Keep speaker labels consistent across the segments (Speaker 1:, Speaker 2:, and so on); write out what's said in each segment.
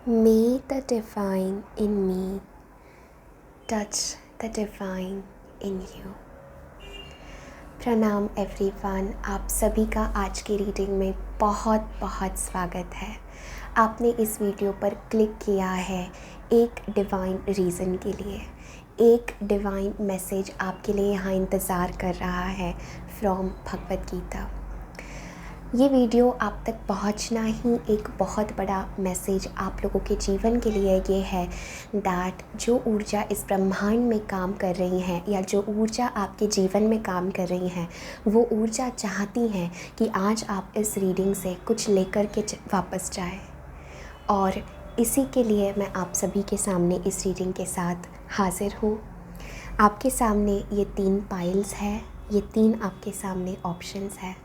Speaker 1: May the divine in me touch the divine in you. प्रणाम everyone, आप सभी का आज की रीडिंग में बहुत बहुत स्वागत है। आपने इस वीडियो पर क्लिक किया है एक डिवाइन रीज़न के लिए। एक डिवाइन मैसेज आपके लिए यहाँ इंतज़ार कर रहा है फ्रॉम भगवद गीता। ये वीडियो आप तक पहुंचना ही एक बहुत बड़ा मैसेज आप लोगों के जीवन के लिए ये है दैट जो ऊर्जा इस ब्रह्मांड में काम कर रही है या जो ऊर्जा आपके जीवन में काम कर रही है वो ऊर्जा चाहती है कि आज आप इस रीडिंग से कुछ लेकर के वापस जाए। और इसी के लिए मैं आप सभी के सामने इस रीडिंग के साथ हाजिर हूँ। आपके सामने ये 3 पाइल्स है, ये 3 आपके सामने ऑप्शंस है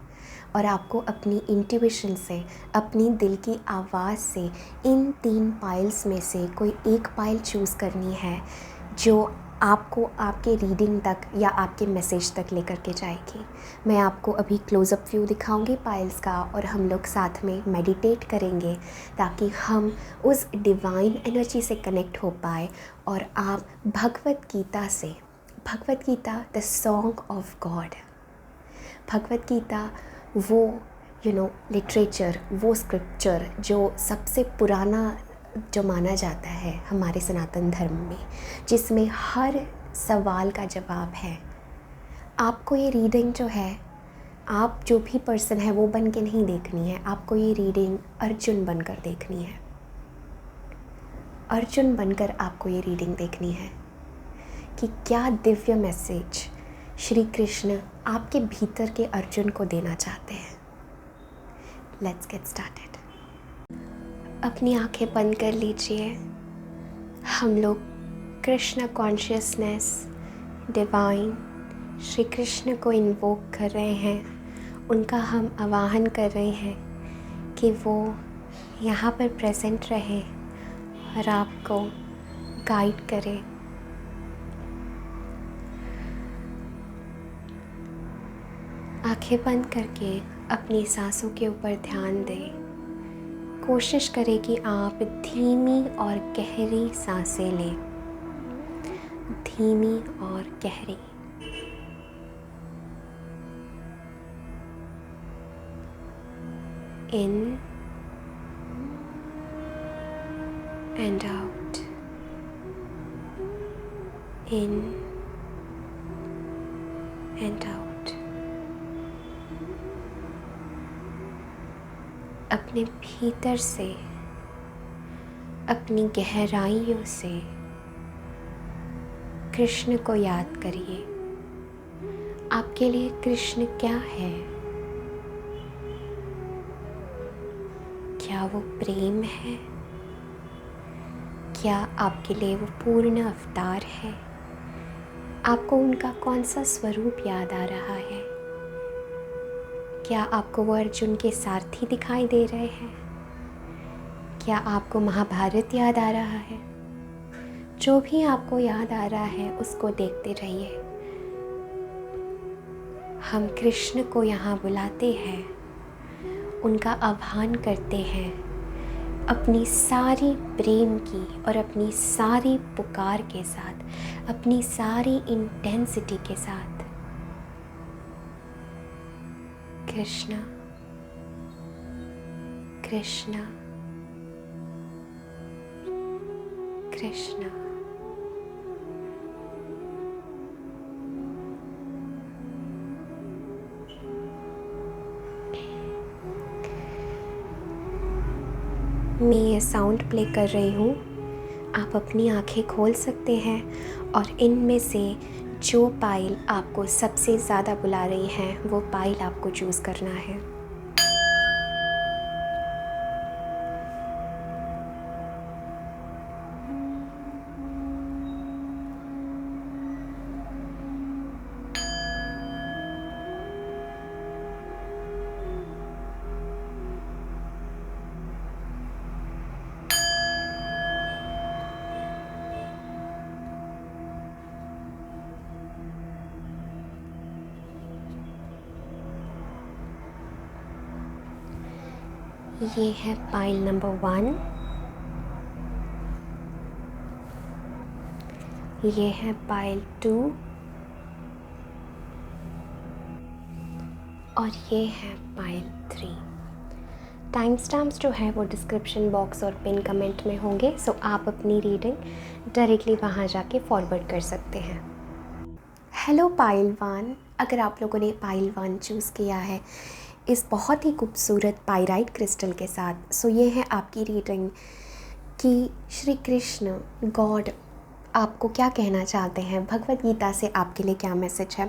Speaker 1: और आपको अपनी इंट्यूशन से, अपनी दिल की आवाज़ से इन 3 पाइल्स में से कोई एक पाइल चूज़ करनी है जो आपको आपके रीडिंग तक या आपके मैसेज तक लेकर के जाएगी। मैं आपको अभी क्लोज़अप व्यू दिखाऊंगी पाइल्स का और हम लोग साथ में मेडिटेट करेंगे ताकि हम उस डिवाइन एनर्जी से कनेक्ट हो पाए और आप Bhagavad Gita the song of God, Bhagavad Gita वो लिटरेचर, वो स्क्रिप्चर जो सबसे पुराना जो माना जाता है हमारे सनातन धर्म में, जिसमें हर सवाल का जवाब है। आपको ये रीडिंग जो है, आप जो भी पर्सन है वो बन के नहीं देखनी है, आपको ये रीडिंग अर्जुन बनकर देखनी है। अर्जुन बनकर आपको ये रीडिंग देखनी है कि क्या दिव्य मैसेज श्री कृष्ण आपके भीतर के अर्जुन को देना चाहते हैं। Let's get started. अपनी आंखें बंद कर लीजिए। हम लोग कृष्ण कॉन्शियसनेस, डिवाइन श्री कृष्ण को इन्वोक कर रहे हैं। उनका हम आवाहन कर रहे हैं कि वो यहाँ पर प्रेजेंट रहे और आपको गाइड करें। आंखें बंद करके अपनी सांसों के ऊपर ध्यान दें। कोशिश करें कि आप धीमी और गहरी सांसें लें, धीमी और गहरी। In and out, in and out. अपने भीतर से, अपनी गहराइयों से कृष्ण को याद करिए। आपके लिए कृष्ण क्या है? क्या वो प्रेम है? क्या आपके लिए वो पूर्ण अवतार है? आपको उनका कौन सा स्वरूप याद आ रहा है? क्या आपको वो अर्जुन के सारथी दिखाई दे रहे हैं? क्या आपको महाभारत याद आ रहा है? जो भी आपको याद आ रहा है उसको देखते रहिए। हम कृष्ण को यहाँ बुलाते हैं, उनका आह्वान करते हैं अपनी सारी प्रेम की और अपनी सारी पुकार के साथ, अपनी सारी इंटेंसिटी के साथ। कृष्णा, कृष्णा, कृष्णा। मैं ये साउंड प्ले कर रही हूँ। आप अपनी आंखें खोल सकते हैं और इनमें से जो पाइल आपको सबसे ज़्यादा बुला रही है वो पाइल आपको चूज़ करना है। ये है पाइल नंबर 1, ये है पाइल 2 और ये है पाइल 3। टाइम स्टैम्प्स जो है वो डिस्क्रिप्शन बॉक्स और पिन कमेंट में होंगे, सो आप अपनी रीडिंग डायरेक्टली वहाँ जाके फॉरवर्ड कर सकते हैं। हेलो पाइल 1, अगर आप लोगों ने पाइल 1 चूज़ किया है इस बहुत ही खूबसूरत पाइराइट क्रिस्टल के साथ, सो ये है आपकी रीडिंग कि श्री कृष्ण गॉड आपको क्या कहना चाहते हैं, भगवत गीता से आपके लिए क्या मैसेज है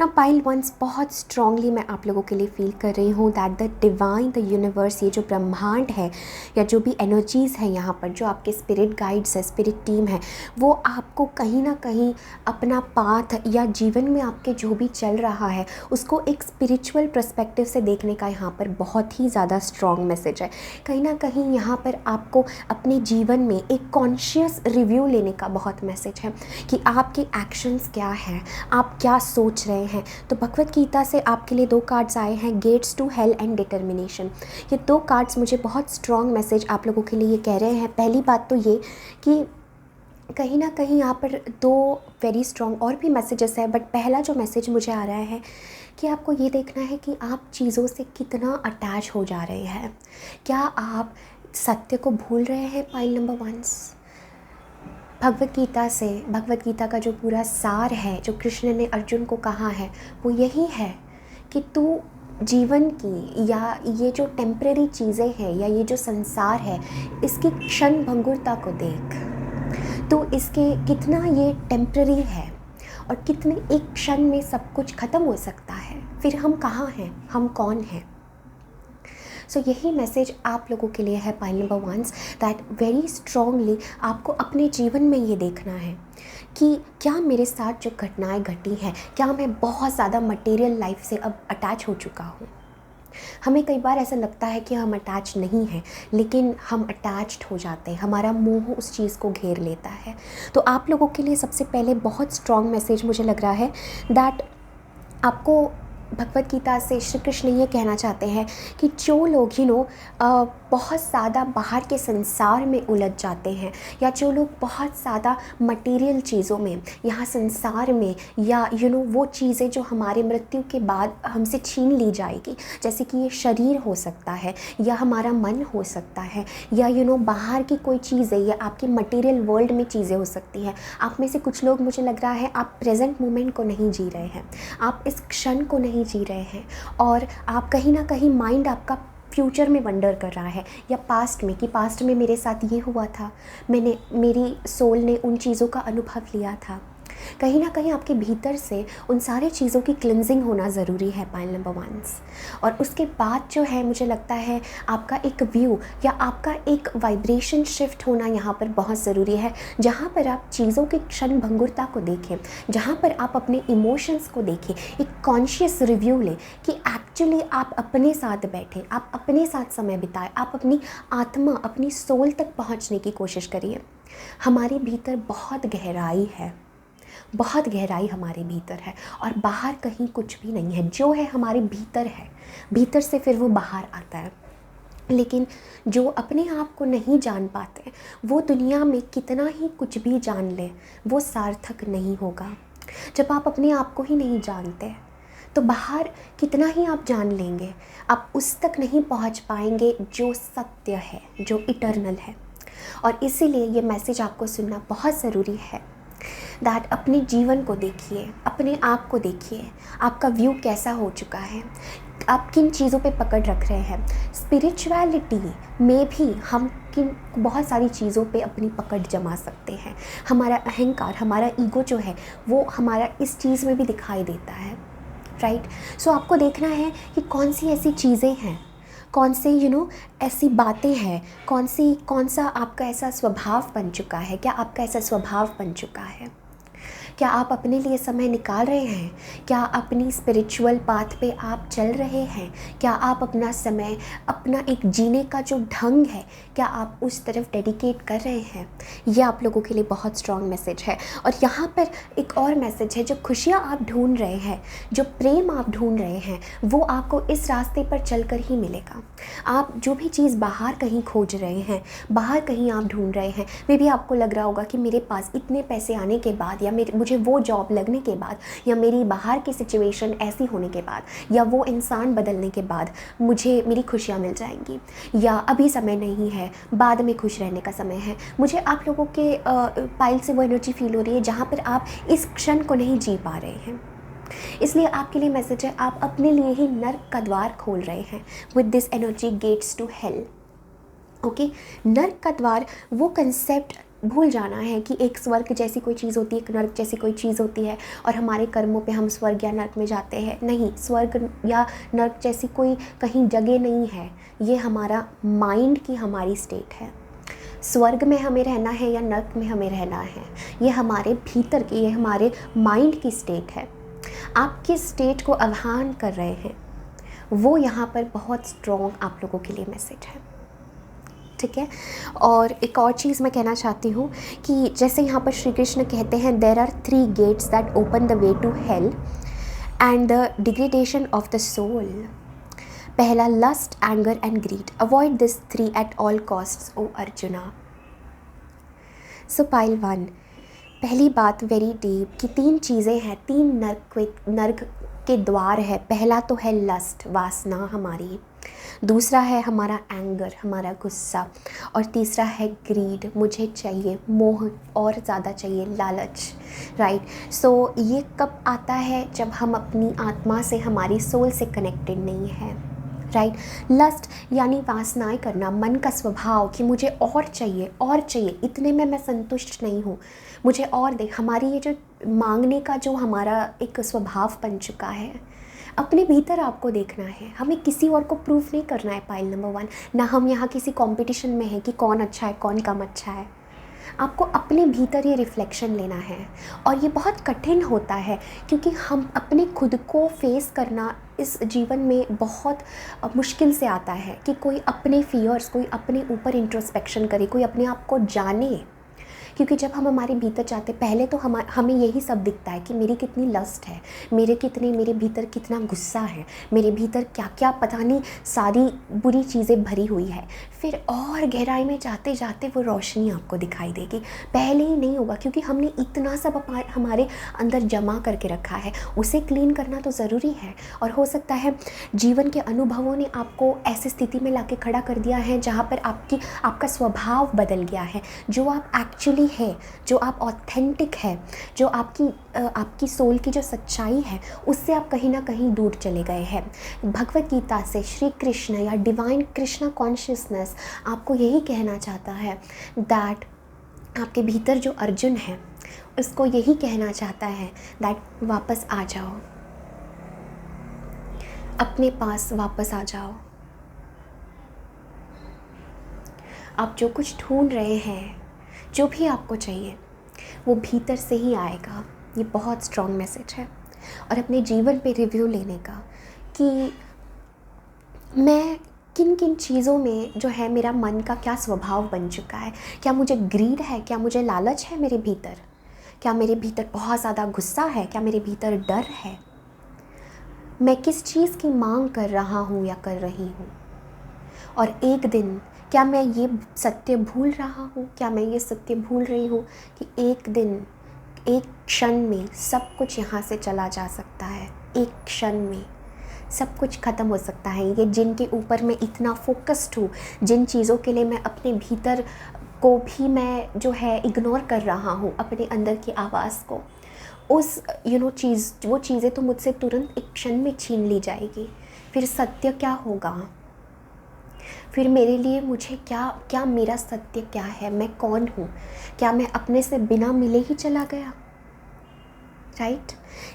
Speaker 1: ना। पाइल 1 बहुत स्ट्रांगली मैं आप लोगों के लिए फील कर रही हूँ that the divine, the universe, ये जो ब्रह्मांड है या जो भी एनर्जीज़ है यहाँ पर, जो आपके स्पिरिट गाइड्स है, स्पिरिट टीम है, वो आपको कहीं ना कहीं अपना पाथ या जीवन में आपके जो भी चल रहा है उसको एक स्पिरिचुअल पर्सपेक्टिव से देखने का यहाँ पर बहुत ही ज़्यादा स्ट्रॉन्ग मैसेज है। कहीं ना कहीं यहाँ पर आपको अपने जीवन में एक कॉन्शियस रिव्यू लेने का बहुत मैसेज है कि आपके एक्शंस क्या हैं, आप क्या सोच रहे हैं। तो भगवत गीता से आपके लिए 2 कार्ड्स आए हैं, gates to hell and determination. ये 2 कार्ड्स मुझे बहुत स्ट्रॉन्ग मैसेज आप लोगों के लिए कह रहे हैं। पहली बात तो ये कि कहीं ना कहीं यहाँ पर 2 वेरी स्ट्रॉन्ग और भी मैसेजेस है, बट पहला जो मैसेज मुझे आ रहा है कि आपको ये देखना है कि आप चीज़ों से कितना अटैच हो जा रहे हैं। क्या आप सत्य को भूल रहे हैं? पाइल नंबर 1 भगवत गीता से, भगवत गीता का जो पूरा सार है, जो कृष्ण ने अर्जुन को कहा है, वो यही है कि तू जीवन की या ये जो टेम्परेरी चीज़ें हैं या ये जो संसार है इसकी क्षण भंगुरता को देख। तो इसके कितना ये टेम्परेरी है और कितने एक क्षण में सब कुछ ख़त्म हो सकता है। फिर हम कहाँ हैं, हम कौन हैं? सो यही मैसेज आप लोगों के लिए है pile number 1 that very strongly आपको अपने जीवन में ये देखना है कि क्या मेरे साथ जो घटनाएं घटी हैं, क्या मैं बहुत ज़्यादा मटेरियल लाइफ से अब अटैच हो चुका हूँ। हमें कई बार ऐसा लगता है कि हम अटैच नहीं हैं, लेकिन हम अटैच्ड हो जाते हैं, हमारा मोह उस चीज़ को घेर लेता है। तो आप लोगों के लिए सबसे पहले बहुत स्ट्रॉन्ग मैसेज मुझे लग रहा है दैट आपको भगवत गीता से श्री कृष्ण ये कहना चाहते हैं कि जो लोग बहुत ज़्यादा बाहर के संसार में उलझ जाते हैं या जो लोग बहुत ज़्यादा मटेरियल चीज़ों में, यहाँ संसार में, या वो चीज़ें जो हमारे मृत्यु के बाद हमसे छीन ली जाएगी, जैसे कि ये शरीर हो सकता है या हमारा मन हो सकता है या बाहर की कोई चीज़ें या आपकी मटेरियल वर्ल्ड में चीज़ें हो सकती हैं। आप में से कुछ लोग, मुझे लग रहा है, आप प्रेजेंट मोमेंट को नहीं जी रहे हैं, आप इस क्षण को नहीं जी रहे हैं और आप कहीं ना कहीं माइंड आपका फ्यूचर में वंडर कर रहा है या पास्ट में कि पास्ट में मेरे साथ ये हुआ था, मेरी सोल ने उन चीज़ों का अनुभव लिया था। कहीं ना कहीं आपके भीतर से उन सारी चीज़ों की क्लिनजिंग होना ज़रूरी है पाइल नंबर 1। और उसके बाद जो है मुझे लगता है आपका एक व्यू या आपका एक वाइब्रेशन शिफ्ट होना यहाँ पर बहुत ज़रूरी है, जहाँ पर आप चीज़ों की क्षण भंगुरता को देखें, जहाँ पर आप अपने इमोशंस को देखें, एक कॉन्शियस रिव्यू लें कि एक्चुअली आप अपने साथ बैठे, आप अपने साथ समय बिताएं, आप अपनी आत्मा, अपनी सोल तक पहुँचने की कोशिश करिए। हमारे भीतर बहुत गहराई है, बहुत गहराई हमारे भीतर है और बाहर कहीं कुछ भी नहीं है। जो है हमारे भीतर है, भीतर से फिर वो बाहर आता है। लेकिन जो अपने आप को नहीं जान पाते वो दुनिया में कितना ही कुछ भी जान ले, वो सार्थक नहीं होगा। जब आप अपने आप को ही नहीं जानते तो बाहर कितना ही आप जान लेंगे, आप उस तक नहीं पहुंच पाएंगे जो सत्य है, जो इटर्नल है। और इसीलिए ये मैसेज आपको सुनना बहुत ज़रूरी है दैट अपने जीवन को देखिए, अपने आप को देखिए, आपका व्यू कैसा हो चुका है, आप किन चीज़ों पे पकड़ रख रहे हैं। स्पिरिचुअलिटी में भी हम किन बहुत सारी चीज़ों पे अपनी पकड़ जमा सकते हैं। हमारा अहंकार, हमारा ईगो जो है वो हमारा इस चीज़ में भी दिखाई देता है, राइट। सो आपको देखना है कि कौन सी ऐसी चीज़ें हैं, कौन से ऐसी बातें हैं, कौन सा आपका ऐसा स्वभाव बन चुका है, क्या आपका ऐसा स्वभाव बन चुका है क्या आप अपने लिए समय निकाल रहे हैं? क्या अपनी स्पिरिचुअल पाथ पे आप चल रहे हैं? क्या आप अपना समय, अपना एक जीने का जो ढंग है, क्या आप उस तरफ डेडिकेट कर रहे हैं? ये आप लोगों के लिए बहुत स्ट्रॉन्ग मैसेज है। और यहाँ पर एक और मैसेज है, जो खुशियाँ आप ढूंढ रहे हैं, जो प्रेम आप ढूंढ रहे हैं, वो आपको इस रास्ते पर चलकर ही मिलेगा। आप जो भी चीज़ बाहर कहीं खोज रहे हैं, बाहर कहीं आप ढूंढ रहे हैं, मे भी आपको लग रहा होगा कि मेरे पास इतने पैसे आने के बाद, या मुझे वो जॉब लगने के बाद, या मेरी बाहर की सिचुएशन ऐसी होने के बाद, या वो इंसान बदलने के बाद मुझे मेरी खुशियाँ मिल जाएंगी, या अभी समय नहीं है, बाद में खुश रहने का समय है। मुझे आप लोगों के पाइल से वो एनर्जी फील हो रही है जहाँ पर आप इस क्षण को नहीं जी पा रहे हैं। इसलिए आपके लिए मैसेज है, आप अपने लिए ही नर्क का द्वार खोल रहे हैं। With this energy gates to hell. Okay, नर्क का द्वार, वो कंसेप्ट भूल जाना है कि एक स्वर्ग जैसी कोई चीज़ होती है, एक नर्क जैसी कोई चीज़ होती है, और हमारे कर्मों पे हम स्वर्ग या नर्क में जाते हैं। नहीं, स्वर्ग या नर्क जैसी कोई कहीं जगह नहीं है। ये हमारा माइंड की हमारी स्टेट है। स्वर्ग में हमें रहना है या नर्क में हमें रहना है, ये हमारे भीतर की, ये हमारे माइंड की स्टेट है। आप किस स्टेट को आह्वान कर रहे हैं, वो यहाँ पर बहुत स्ट्रॉन्ग आप लोगों के लिए मैसेज है। ठीक है। और एक और चीज़ मैं कहना चाहती हूँ कि जैसे यहाँ पर श्री कृष्ण कहते हैं, there are 3 gates that open the way to hell and the degradation of the soul. पहला, lust, anger and greed. Avoid this 3 at all costs O Arjuna. So pile 1, पहली बात वेरी डीप कि 3 चीज़ें हैं, 3 नर्क के द्वार है। पहला तो है लस्ट, वासना हमारी। दूसरा है हमारा एंगर, हमारा गुस्सा। और तीसरा है ग्रीड, मुझे चाहिए, मोह, और ज़्यादा चाहिए, लालच। राइट। सो ये कब आता है? जब हम अपनी आत्मा से, हमारी सोल से कनेक्टेड नहीं है। राइट। लस्ट यानी वासनाएं करना, मन का स्वभाव कि मुझे और चाहिए, और चाहिए, इतने में मैं संतुष्ट नहीं हूँ, मुझे और दे। हमारी ये जो मांगने का जो हमारा एक स्वभाव बन चुका है, अपने भीतर आपको देखना है। हमें किसी और को प्रूफ नहीं करना है। पाइल नंबर 1, ना हम यहाँ किसी कंपटीशन में हैं कि कौन अच्छा है, कौन कम अच्छा है। आपको अपने भीतर ये रिफ्लेक्शन लेना है। और ये बहुत कठिन होता है, क्योंकि हम अपने खुद को फेस करना इस जीवन में बहुत मुश्किल से आता है कि कोई अपने फियर्स, कोई अपने ऊपर इंट्रोस्पेक्शन करे, कोई अपने आप को जाने। क्योंकि जब हम हमारे भीतर जाते, पहले तो हमें यही सब दिखता है कि मेरी कितनी लस्ट है, मेरे भीतर कितना गुस्सा है, मेरे भीतर क्या क्या पता नहीं सारी बुरी चीज़ें भरी हुई है। फिर और गहराई में जाते जाते वो रोशनी आपको दिखाई देगी। पहले ही नहीं होगा, क्योंकि हमने इतना सब हमारे अंदर जमा करके रखा है। उसे क्लीन करना तो ज़रूरी है। और हो सकता है जीवन के अनुभवों ने आपको ऐसी स्थिति में लाके खड़ा कर दिया है जहाँ पर आपका स्वभाव बदल गया है। जो आप एक्चुअली है, जो आप ऑथेंटिक है, जो आपकी सोल की जो सच्चाई है, उससे आप कहीं ना कहीं दूर चले गए हैं। भगवत गीता से श्री कृष्ण या डिवाइन कृष्णा कॉन्शियसनेस आपको यही कहना चाहता है दैट आपके भीतर जो अर्जुन है, उसको यही कहना चाहता है दैट वापस आ जाओ, अपने पास वापस आ जाओ। आप जो कुछ ढूंढ रहे हैं, जो भी आपको चाहिए, वो भीतर से ही आएगा। ये बहुत स्ट्रॉन्ग मैसेज है। और अपने जीवन पे रिव्यू लेने का कि मैं किन किन चीज़ों में जो है मेरा मन का क्या स्वभाव बन चुका है। क्या मुझे ग्रीड है? क्या मुझे लालच है मेरे भीतर? क्या मेरे भीतर बहुत ज़्यादा गुस्सा है? क्या मेरे भीतर डर है? मैं किस चीज़ की मांग कर रहा हूँ या कर रही हूँ? और एक दिन क्या मैं ये सत्य भूल रहा हूँ? क्या मैं ये सत्य भूल रही हूँ कि एक दिन, एक क्षण में सब कुछ यहाँ से चला जा सकता है। एक क्षण में सब कुछ ख़त्म हो सकता है। ये जिनके ऊपर मैं इतना फोकस्ड हूँ, जिन चीज़ों के लिए मैं अपने भीतर को भी मैं जो है इग्नोर कर रहा हूँ, अपने अंदर की आवाज़ को, उस वो चीज़ें तो मुझसे तुरंत एक क्षण में छीन ली जाएगी। फिर सत्य क्या होगा? फिर मेरे लिए मुझे क्या मेरा सत्य क्या है? मैं कौन हूँ? क्या मैं अपने से बिना मिले ही चला गया? राइट।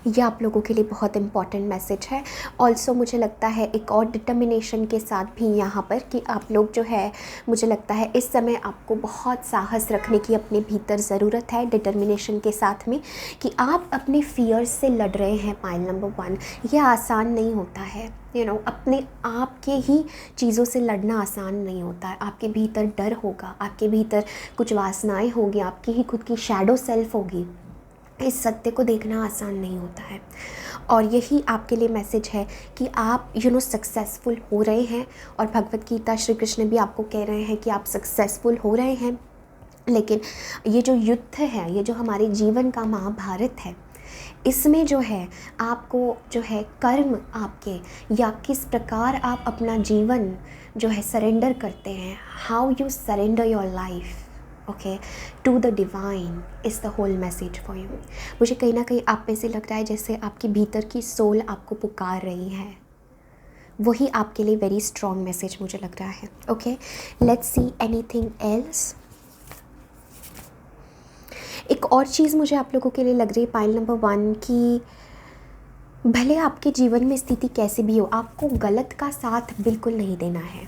Speaker 1: ये आप लोगों के लिए बहुत इंपॉर्टेंट मैसेज है। ऑल्सो मुझे लगता है एक और डिटर्मिनेशन के साथ भी यहाँ पर कि आप लोग जो है, मुझे लगता है इस समय आपको बहुत साहस रखने की अपने भीतर ज़रूरत है, डिटर्मिनेशन के साथ में, कि आप अपने फियर्स से लड़ रहे हैं। पाइल नंबर 1, ये आसान नहीं होता है। अपने आप के ही चीज़ों से लड़ना आसान नहीं होता है। आपके भीतर डर होगा, आपके भीतर कुछ वासनाएं होगी, आपकी ही खुद की शैडो सेल्फ होगी। इस सत्य को देखना आसान नहीं होता है। और यही आपके लिए मैसेज है कि आप सक्सेसफुल हो रहे हैं। और भगवत गीता श्री कृष्ण भी आपको कह रहे हैं कि आप सक्सेसफुल हो रहे हैं। लेकिन ये जो युद्ध है, ये जो हमारे जीवन का महाभारत है, इसमें जो है आपको जो है कर्म आपके, या किस प्रकार आप अपना जीवन जो है सरेंडर करते हैं, how you surrender your life okay to the divine is the whole message for you. मुझे कहीं ना कहीं आप में से लग रहा है जैसे आपकी भीतर की सोल आपको पुकार रही है। वही आपके लिए वेरी स्ट्रॉन्ग मैसेज मुझे लग रहा है। Okay, let's see anything else. एक और चीज़ मुझे आप लोगों के लिए लग रही है पाइल नंबर 1 कि भले आपके जीवन में स्थिति कैसी भी हो, आपको गलत का साथ बिल्कुल नहीं देना है।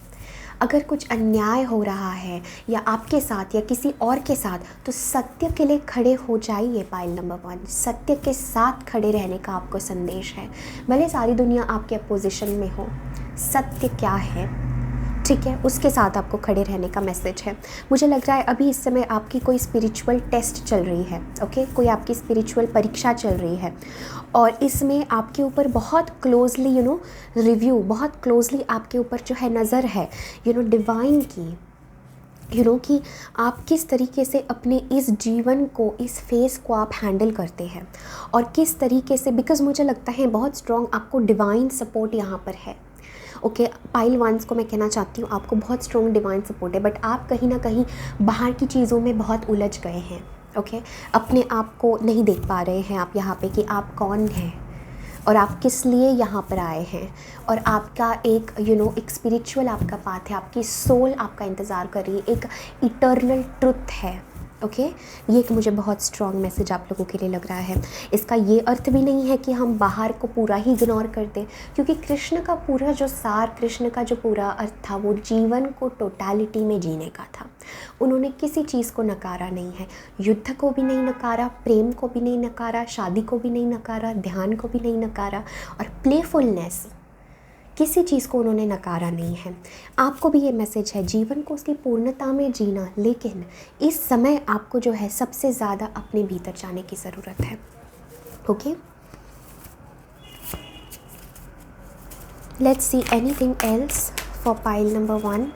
Speaker 1: अगर कुछ अन्याय हो रहा है या आपके साथ या किसी और के साथ, तो सत्य के लिए खड़े हो जाइए। पाइल नंबर 1, सत्य के साथ खड़े रहने का आपको संदेश है। भले सारी दुनिया आपके अपोजिशन में हो, सत्य क्या है, ठीक है, उसके साथ आपको खड़े रहने का मैसेज है। मुझे लग रहा है अभी इस समय आपकी कोई स्पिरिचुअल टेस्ट चल रही है। ओके, कोई आपकी स्पिरिचुअल परीक्षा चल रही है और इसमें आपके ऊपर बहुत क्लोजली रिव्यू, बहुत क्लोजली आपके ऊपर जो है नज़र है डिवाइन की, कि आप किस तरीके से अपने इस जीवन को, इस फेस को आप हैंडल करते हैं और किस तरीके से, बिकॉज़ मुझे लगता है बहुत स्ट्रॉन्ग आपको डिवाइन सपोर्ट यहाँ पर है। ओके, पाइल 1 को मैं कहना चाहती हूँ आपको बहुत स्ट्रॉन्ग डिवाइन सपोर्ट है, बट आप कहीं ना कहीं बाहर की चीज़ों में बहुत उलझ गए हैं। ओके, अपने आप को नहीं देख पा रहे हैं आप यहाँ पे कि आप कौन हैं और आप किस लिए यहाँ पर आए हैं, और आपका एक एक स्पिरिचुअल आपका पाथ है, आपकी सोल आपका इंतज़ार कर रही है, एक इटर्नल ट्रुथ है। ओके, ये एक मुझे बहुत स्ट्रॉन्ग मैसेज आप लोगों के लिए लग रहा है। इसका ये अर्थ भी नहीं है कि हम बाहर को पूरा ही इग्नोर कर दें, क्योंकि कृष्ण का पूरा जो सार, कृष्ण का जो पूरा अर्थ था, वो जीवन को टोटलिटी में जीने का था। उन्होंने किसी चीज़ को नकारा नहीं है, युद्ध को भी नहीं नकारा, प्रेम को भी नहीं नकारा, शादी को भी नहीं नकारा, ध्यान को भी नहीं नकारा, और प्लेफुलनेस, किसी चीज़ को उन्होंने नकारा नहीं है। आपको भी ये मैसेज है, जीवन को उसकी पूर्णता में जीना, लेकिन इस समय आपको जो है सबसे ज़्यादा अपने भीतर जाने की ज़रूरत है। Okay, let's see anything else for pile number 1।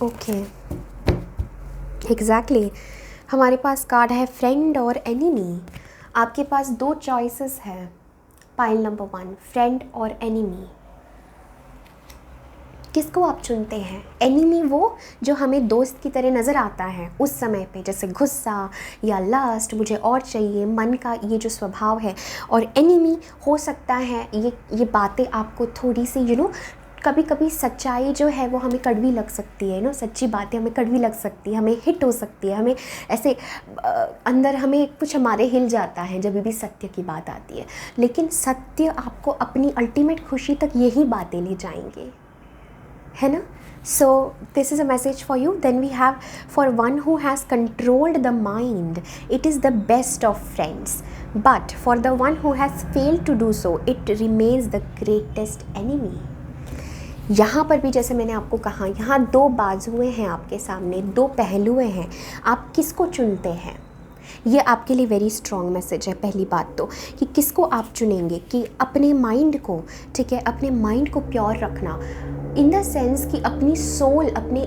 Speaker 1: Okay, exactly हमारे पास कार्ड है फ्रेंड और एनिमी। आपके पास 2 चॉइसेस है पाइल नंबर 1, फ्रेंड और एनिमी। किसको आप चुनते हैं? एनिमी वो जो हमें दोस्त की तरह नज़र आता है उस समय पे, जैसे गुस्सा या लस्ट, मुझे और चाहिए, मन का ये जो स्वभाव है। और एनिमी हो सकता है ये बातें आपको थोड़ी सी कभी कभी सच्चाई जो है वो हमें कड़वी लग सकती है, सच्ची बातें हमें कड़वी लग सकती है, हमें हिट हो सकती है, हमें ऐसे अंदर हमें कुछ हमारे हिल जाता है जब भी सत्य की बात आती है। लेकिन सत्य आपको अपनी अल्टीमेट खुशी तक यही बातें ले जाएंगे, है ना। So this is a message for you. Then we have for one who has controlled the mind, it is the best of friends, but for the one who has failed to do so, it remains the greatest enemy. यहाँ पर भी जैसे मैंने आपको कहा, यहाँ 2 बाजुएं हैं आपके सामने, 2 पहलुएं हैं, आप किसको चुनते हैं? ये आपके लिए वेरी स्ट्रॉन्ग मैसेज है। पहली बात तो कि किसको आप चुनेंगे, कि अपने माइंड को, ठीक है, अपने माइंड को प्योर रखना, इन द सेंस कि अपनी सोल, अपने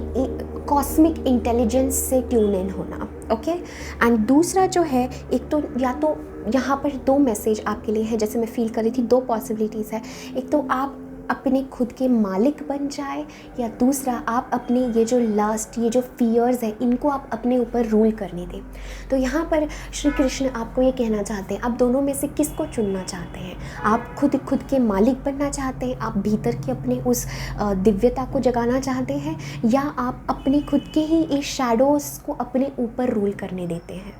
Speaker 1: कॉस्मिक इंटेलिजेंस से ट्यून इन होना। ओके, एंड दूसरा जो है, एक तो या तो यहाँ पर 2 मैसेज आपके लिए हैं, जैसे मैं फील कर रही थी 2 पॉसिबिलिटीज़ है। एक तो आप अपने खुद के मालिक बन जाए, या दूसरा आप अपने ये जो लास्ट, ये जो फियर्स है, इनको आप अपने ऊपर रूल करने दें। तो यहाँ पर श्री कृष्ण आपको ये कहना चाहते हैं, आप दोनों में से किसको चुनना चाहते हैं? आप खुद के मालिक बनना चाहते हैं, आप भीतर के अपने उस दिव्यता को जगाना चाहते हैं, या आप अपने खुद के ही इस शैडोज़ को अपने ऊपर रूल करने देते हैं?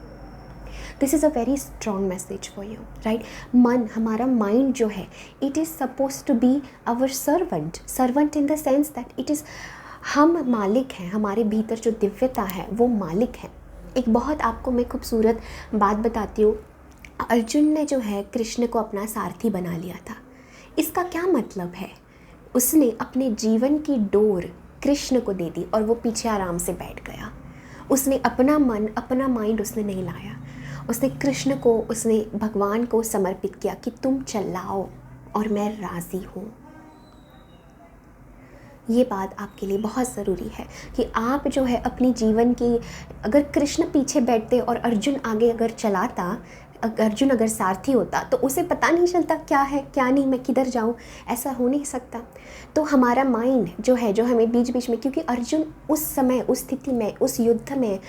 Speaker 1: This is a very strong message for you, right? मन, हमारा माइंड जो है, it is suppose to be our servant in the sense that it is, हम मालिक हैं, हमारे भीतर जो दिव्यता है वो मालिक है। एक बहुत आपको मैं खूबसूरत बात बताती हूँ। अर्जुन ने जो है कृष्ण को अपना सारथी बना लिया था। इसका क्या मतलब है? उसने अपने जीवन की डोर कृष्ण को दे दी और वो पीछे आराम से बैठ गया। उसने अपना मन, अपना माइंड उसने नहीं लाया। उसने कृष्ण को, उसने भगवान को समर्पित किया कि तुम चलाओ और मैं राज़ी हूँ। ये बात आपके लिए बहुत ज़रूरी है कि आप जो है अपनी जीवन की, अगर कृष्ण पीछे बैठते और अर्जुन आगे अगर चलाता, अर्जुन अगर सारथी होता, तो उसे पता नहीं चलता क्या है क्या नहीं, मैं किधर जाऊँ, ऐसा हो नहीं सकता। तो हमारा माइंड जो है, जो हमें बीच बीच में, क्योंकि अर्जुन उस समय, उस स्थिति में, उस युद्ध में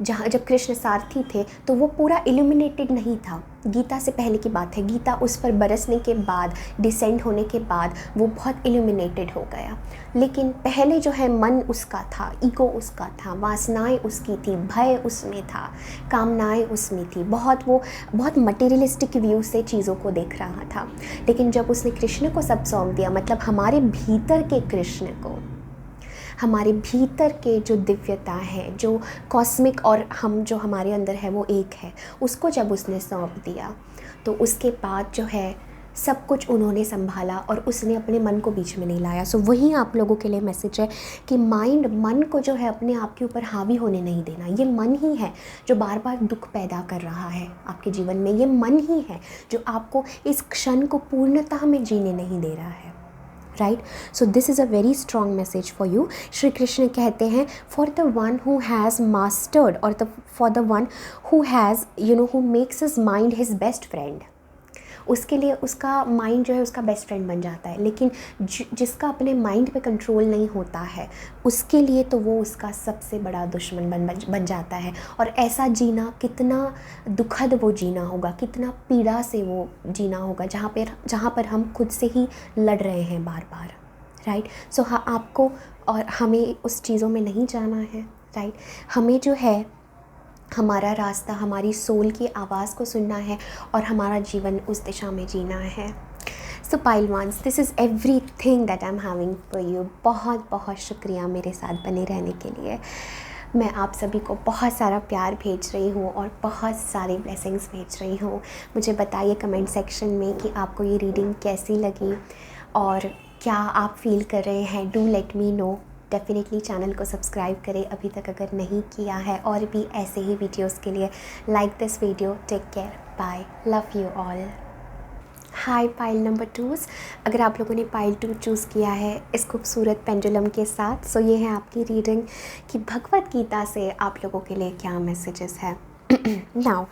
Speaker 1: जहाँ जब कृष्ण सारथी थे, तो वो पूरा इल्यूमिनेटेड नहीं था। गीता से पहले की बात है, गीता उस पर बरसने के बाद, डिसेंड होने के बाद वो बहुत इल्यूमिनेटेड हो गया। लेकिन पहले जो है मन उसका था, ईगो उसका था, वासनाएं उसकी थी, भय उसमें था, कामनाएं उसमें थी, वो बहुत मटेरियलिस्टिक व्यू से चीज़ों को देख रहा था। लेकिन जब उसने कृष्ण को सब सौंप दिया, मतलब हमारे भीतर के कृष्ण को, हमारे भीतर के जो दिव्यता है, जो कॉस्मिक और हम जो हमारे अंदर है वो एक है, उसको जब उसने सौंप दिया, तो उसके बाद जो है सब कुछ उन्होंने संभाला और उसने अपने मन को बीच में नहीं लाया। सो वही आप लोगों के लिए मैसेज है कि मन को जो है अपने आप के ऊपर हावी होने नहीं देना। ये मन ही है जो बार बार दुख पैदा कर रहा है आपके जीवन में। ये मन ही है जो आपको इस क्षण को पूर्णतः में जीने नहीं दे रहा है, right? So this is a very strong message for you. Shri Krishna कहते हैं, for the one who has mastered, और for the one who has who makes his mind his best friend, उसके लिए उसका माइंड जो है उसका बेस्ट फ्रेंड बन जाता है। लेकिन जिसका अपने माइंड पे कंट्रोल नहीं होता है, उसके लिए तो वो उसका सबसे बड़ा दुश्मन बन जाता है। और ऐसा जीना कितना दुखद वो जीना होगा, कितना पीड़ा से वो जीना होगा, जहाँ पर हम खुद से ही लड़ रहे हैं बार बार, राइट? सो हाँ, आपको और हमें उस चीज़ों में नहीं जाना है, राइट? हमें जो है हमारा रास्ता, हमारी सोल की आवाज़ को सुनना है और हमारा जीवन उस दिशा में जीना है। So pile ones, this is everything that I am having for you. बहुत बहुत शुक्रिया मेरे साथ बने रहने के लिए। मैं आप सभी को बहुत सारा प्यार भेज रही हूँ और बहुत सारी ब्लेसिंग्स भेज रही हूँ। मुझे बताइए कमेंट सेक्शन में कि आपको ये रीडिंग कैसी लगी और क्या आप फील कर रहे हैं। Do let me know. Definitely channel को सब्सक्राइब करें अभी तक अगर नहीं किया है, और भी ऐसे ही वीडियोस के लिए like this video. Take care, bye, love you all. Hi pile number 2s, अगर आप लोगों ने पाइल 2 चूज़ किया है इस खूबसूरत पेंडुलम के साथ, सो ये है आपकी रीडिंग कि भगवत गीता से आप लोगों के लिए क्या मैसेजेस है। नाउ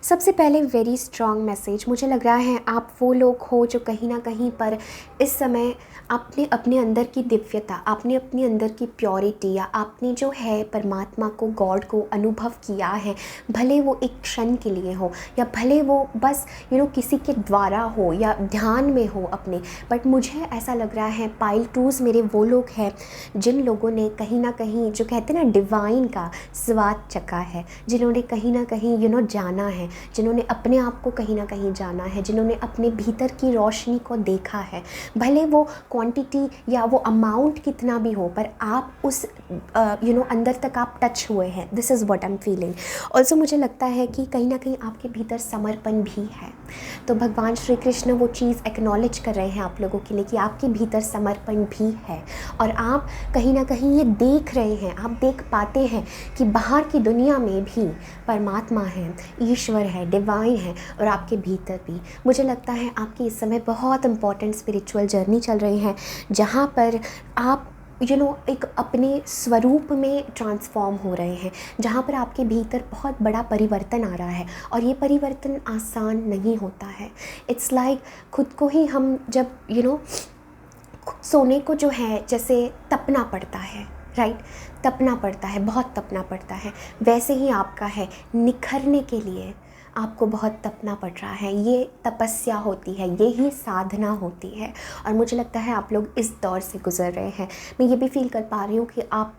Speaker 1: सबसे पहले वेरी स्ट्रॉन्ग मैसेज, मुझे लग रहा है आप वो लोग हो जो कहीं ना कहीं पर इस समय आपने अपने अंदर की दिव्यता, आपने अपने अंदर की प्योरिटी, या आपने जो है परमात्मा को, गॉड को अनुभव किया है, भले वो एक क्षण के लिए हो या भले वो बस किसी के द्वारा हो या ध्यान में हो अपने, बट मुझे ऐसा लग रहा है पाइल 2s मेरे वो लोग हैं जिन लोगों ने कहीं ना कहीं, जो कहते हैं ना, डिवाइन का स्वाद चखा है, जिन्होंने कहीं ना कहीं जाना है, जिन्होंने अपने आप को कहीं ना कहीं जाना है, जिन्होंने अपने भीतर की रोशनी को देखा है, भले वो क्वांटिटी या वो अमाउंट कितना भी हो, पर आप उस अंदर तक आप टच हुए हैं। This is what I am feeling. Also मुझे लगता है कि कहीं ना कहीं आपके भीतर समर्पण भी है, तो भगवान श्री कृष्ण वो चीज़ एक्नॉलेज कर रहे हैं आप लोगों के लिए कि आपके भीतर समर्पण भी है, और आप कहीं ना कहीं ये देख रहे हैं, आप देख पाते हैं कि बाहर की दुनिया में भी परमात्मा है, ईश्वर है, डिवाइन है, और आपके भीतर भी। मुझे लगता है आपकी इस समय बहुत इंपॉर्टेंट स्पिरिचुअल जर्नी चल रही है, जहाँ पर आप एक अपने स्वरूप में ट्रांसफॉर्म हो रहे हैं, जहाँ पर आपके भीतर बहुत बड़ा परिवर्तन आ रहा है, और ये परिवर्तन आसान नहीं होता है। इट्स लाइक खुद को ही हम जब सोने को जो है जैसे तपना पड़ता है, राइट, तपना पड़ता है, बहुत तपना पड़ता है, वैसे ही आपका है निखरने के लिए आपको बहुत तपना पड़ रहा है। ये तपस्या होती है, ये ही साधना होती है। और मुझे लगता है आप लोग इस दौर से गुज़र रहे हैं। मैं ये भी फील कर पा रही हूँ कि आप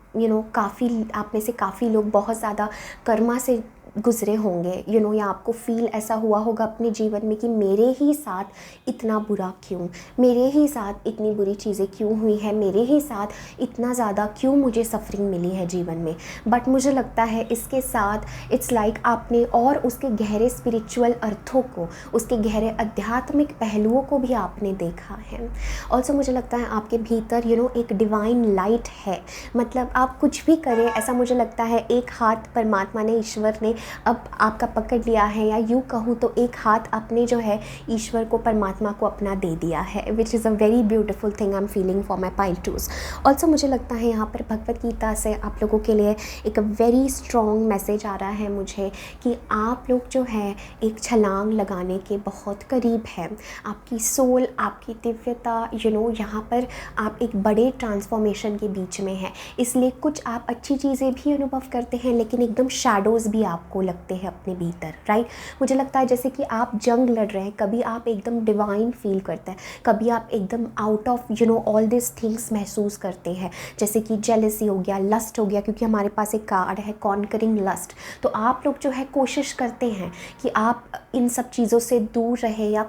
Speaker 1: काफ़ी, आप में से काफ़ी लोग बहुत ज़्यादा कर्मा से गुज़रे होंगे, या आपको फील ऐसा हुआ होगा अपने जीवन में कि मेरे ही साथ इतना बुरा क्यों, मेरे ही साथ इतनी बुरी चीज़ें क्यों हुई है, मेरे ही साथ इतना ज़्यादा क्यों मुझे सफरिंग मिली है जीवन में। बट मुझे लगता है इसके साथ इट्स लाइक आपने और उसके गहरे स्पिरिचुअल अर्थों को, उसके गहरे आध्यात्मिक पहलुओं को भी आपने देखा है। ऑल्सो मुझे लगता है आपके भीतर एक डिवाइन लाइट है। मतलब आप कुछ भी करें, ऐसा मुझे लगता है एक हाथ परमात्मा ने, ईश्वर ने अब आपका पकड़ लिया है, या यूँ कहूँ तो एक हाथ अपने जो है ईश्वर को, परमात्मा को अपना दे दिया है, which is a very beautiful thing I am feeling for my pile twos. Also मुझे लगता है यहाँ पर भगवत गीता से आप लोगों के लिए एक वेरी स्ट्रॉन्ग मैसेज आ रहा है मुझे कि आप लोग जो है एक छलांग लगाने के बहुत करीब है। आपकी सोल, आपकी दिव्यता, यहाँ पर आप एक बड़े ट्रांसफॉर्मेशन के बीच में है। इसलिए कुछ आप अच्छी चीज़ें भी अनुभव करते हैं, लेकिन एकदम शैडोज़ भी आपको लगते हैं अपने भीतर, राइट। मुझे लगता है जैसे कि आप जंग लड़ रहे हैं, कभी आप एकदम डिवाइन फील करते हैं, कभी आप एकदम out of all this things महसूस करते हैं, जैसे कि जेलसी हो गया, लस्ट हो गया, क्योंकि हमारे पास एक कार्ड है कॉन्करिंग लस्ट। तो आप लोग जो है कोशिश करते हैं कि आप इन सब चीज़ों से दूर रहे, या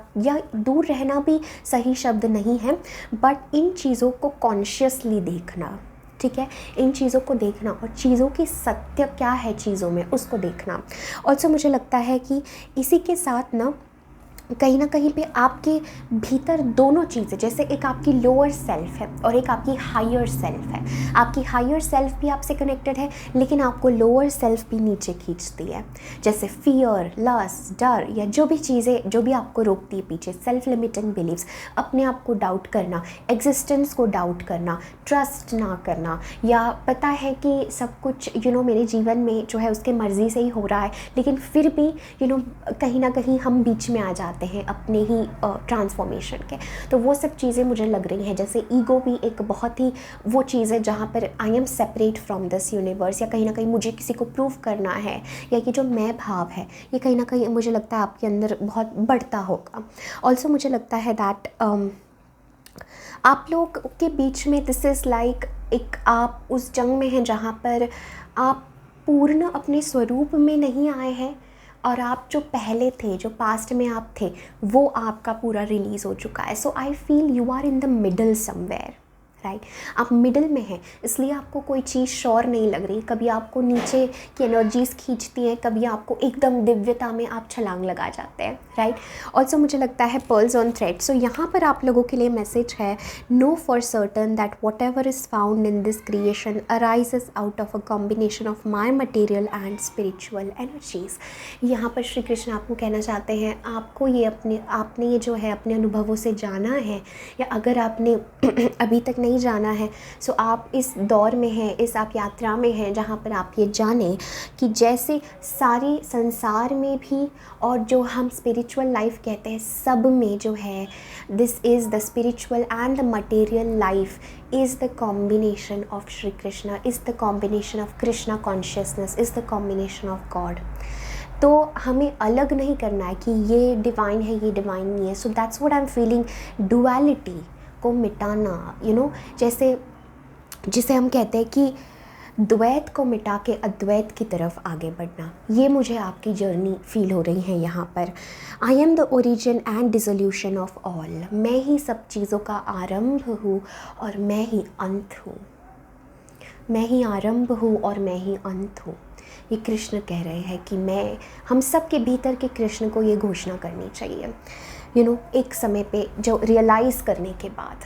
Speaker 1: दूर रहना भी सही शब्द नहीं है, बट इन चीज़ों को कॉन्शियसली देखना, ठीक है, इन चीज़ों को देखना और चीज़ों की सत्य क्या है चीज़ों में उसको देखना। ऑल्सो मुझे लगता है कि इसी के साथ कहीं ना कहीं पे आपके भीतर दोनों चीज़ें, जैसे एक आपकी लोअर सेल्फ है और एक आपकी हायर सेल्फ है। आपकी हायर सेल्फ भी आपसे कनेक्टेड है, लेकिन आपको लोअर सेल्फ भी नीचे खींचती है, जैसे फियर, लस्ट, डर, या जो भी चीज़ें जो भी आपको रोकती है पीछे, सेल्फ लिमिटिंग बिलीव्स, अपने आप को डाउट करना, एग्जिस्टेंस को डाउट करना, ट्रस्ट ना करना, या पता है कि सब कुछ मेरे जीवन में जो है उसके मर्ज़ी से ही हो रहा है, लेकिन फिर भी कहीं ना कहीं हम बीच में आ जाते हैं अपने ही ट्रांसफॉर्मेशन के। तो वो सब चीज़ें मुझे लग रही हैं, जैसे ईगो भी एक बहुत ही वो चीज़ है जहाँ पर I am separate from this universe, या कहीं ना कहीं मुझे किसी को प्रूव करना है, या कि जो मैं भाव है ये कहीं ना कहीं मुझे लगता है आपके अंदर बहुत बढ़ता होगा। ऑल्सो मुझे लगता है दैट आप लोग के बीच में दिस इज़ लाइक एक आप उस जंग में हैं जहाँ पर आप पूर्ण अपने स्वरूप में नहीं आए हैं, और आप जो पहले थे, जो पास्ट में आप थे, वो आपका पूरा रिलीज़ हो चुका है। So I feel you are in the middle somewhere, right. आप मिडल में हैं, इसलिए आपको कोई चीज़ श्योर नहीं लग रही। कभी आपको नीचे की एनर्जीज़ खींचती हैं, कभी आपको एकदम दिव्यता में आप छलांग लगा जाते हैं, राइट। ऑल्सो मुझे लगता है पर्ल्स ऑन थ्रेड। सो यहाँ पर आप लोगों के लिए मैसेज है, know for certain that whatever is found in this creation arises out of a combination of my material and spiritual energies. यहाँ पर श्री कृष्ण आपको कहना चाहते हैं, आपको ये आपने ये जो है अपने अनुभवों से जाना है, या अगर आपने अभी तक नहीं जाना है, सो आप इस दौर में हैं, इस आप यात्रा में हैं जहाँ पर आप ये जानें कि जैसे सारे संसार में भी और जो हम स्पिरिचुअल लाइफ कहते हैं सब में जो है, this is the spiritual and the material life is the combination of Shri Krishna, is the combination of Krishna consciousness, is the combination of God. तो हमें अलग नहीं करना है कि ये डिवाइन है, ये डिवाइन नहीं है। So that's what I am feeling, duality को मिटाना, जैसे जिसे हम कहते हैं कि द्वैत को मिटा के अद्वैत की तरफ आगे बढ़ना, ये मुझे आपकी जर्नी फील हो रही है यहाँ पर। I am the origin and dissolution of all, मैं ही सब चीज़ों का आरंभ हूँ और मैं ही अंत हूँ, मैं ही आरंभ हूँ और मैं ही अंत हूँ। ये कृष्ण कह रहे हैं कि मैं, हम सब के भीतर के कृष्ण को ये घोषणा करनी चाहिए, एक समय पे जो रियलाइज़ करने के बाद,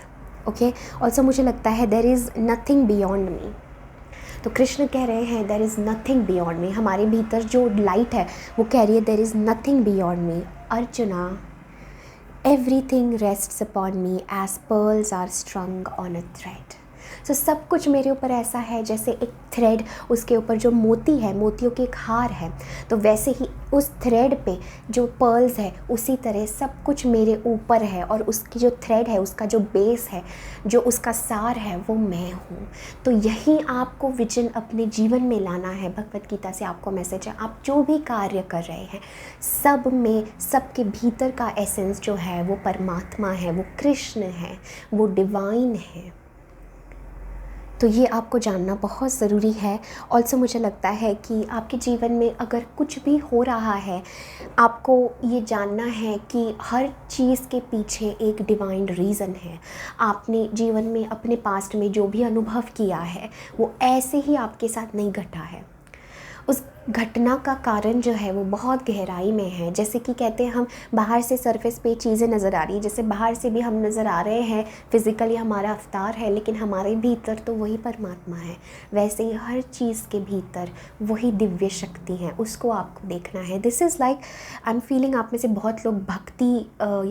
Speaker 1: ओके। ऑल्सो मुझे लगता है there is nothing beyond me. तो कृष्ण कह रहे हैं there is nothing beyond me, हमारे भीतर जो लाइट है वो कह रही है there is nothing beyond me. Arjuna, everything rests upon me as pearls are strung on a thread. So सब कुछ मेरे ऊपर ऐसा है जैसे एक थ्रेड, उसके ऊपर जो मोती है, मोतियों के एक हार है, तो वैसे ही उस थ्रेड पे जो पर्ल्स है उसी तरह सब कुछ मेरे ऊपर है, और उसकी जो थ्रेड है, उसका जो बेस है, जो उसका सार है, वो मैं हूँ। तो यही आपको विजन अपने जीवन में लाना है। भगवत गीता से आपको मैसेज है, आप जो भी कार्य कर रहे हैं सब में, सबके भीतर का एसेंस जो है वो परमात्मा है, वो कृष्ण है, वो डिवाइन है। तो ये आपको जानना बहुत ज़रूरी है। ऑल्सो मुझे लगता है कि आपके जीवन में अगर कुछ भी हो रहा है, आपको ये जानना है कि हर चीज़ के पीछे एक डिवाइन रीज़न है। आपने जीवन में अपने पास्ट में जो भी अनुभव किया है वो ऐसे ही आपके साथ नहीं घटा है। उस घटना का कारण जो है वो बहुत गहराई में है। जैसे कि कहते हैं हम बाहर से सरफेस पे चीज़ें नज़र आ रही है, जैसे बाहर से भी हम नज़र आ रहे हैं, फिज़िकली हमारा अवतार है, लेकिन हमारे भीतर तो वही परमात्मा है। वैसे ही हर चीज़ के भीतर वही दिव्य शक्ति है, उसको आपको देखना है। This is like I am feeling आप में से बहुत लोग भक्ति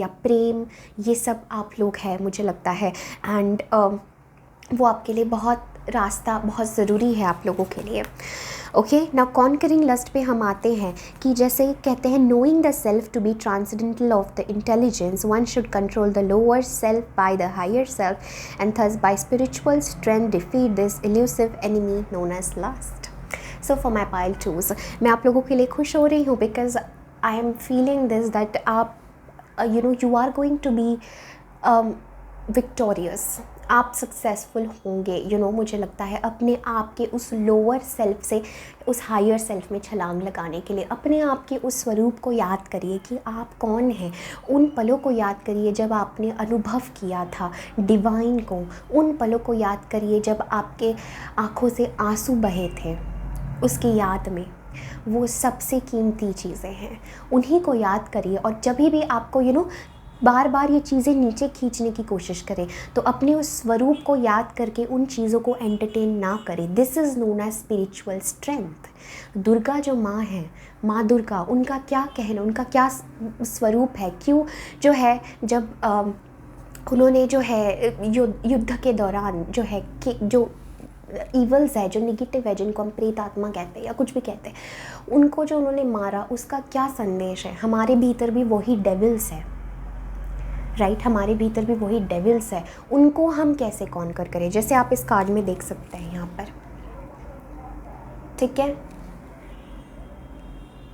Speaker 1: या प्रेम, ये सब आप लोग हैं मुझे लगता है, एंड वो आपके लिए बहुत रास्ता बहुत ज़रूरी है आप लोगों के लिए। ओके, नाउ कॉन्करिंग लस्ट पे हम आते हैं कि जैसे कहते हैं knowing the self to be transcendental of the intelligence, one should control the lower self by the higher self and thus by spiritual strength defeat this elusive enemy known as lust. So for my pile twos, मैं आप लोगों के लिए खुश हो रही हूँ because I am feeling this that आप you are going to be victorious, आप सक्सेसफुल होंगे। मुझे लगता है अपने आप के उस लोअर सेल्फ से उस हायर सेल्फ में छलांग लगाने के लिए अपने आप के उस स्वरूप को याद करिए कि आप कौन हैं। उन पलों को याद करिए जब आपने अनुभव किया था डिवाइन को। उन पलों को याद करिए जब आपके आँखों से आंसू बहे थे, उसकी याद में। वो सबसे कीमती चीज़ें हैं, उन्हीं को याद करिए। और जब भी आपको बार बार ये चीज़ें नीचे खींचने की कोशिश करें तो अपने उस स्वरूप को याद करके उन चीज़ों को एंटरटेन ना करें। This is known as spiritual strength. Durga जो माँ है, माँ दुर्गा, उनका क्या कहना, उनका क्या स्वरूप है, क्यों जो है जब उन्होंने जो है युद्ध के दौरान जो है कि जो ईवल्स है, जो निगेटिव है, जिनको हम प्रेत आत्मा कहते हैं या कुछ भी कहते हैं, उनको जो उन्होंने मारा, उसका क्या संदेश है। हमारे भीतर भी वही डेविल्स है, राइट, हमारे भीतर भी वही डेविल्स है, उनको हम कैसे कॉन्कर करें। जैसे आप इस कार्ड में देख सकते हैं यहाँ पर, ठीक है,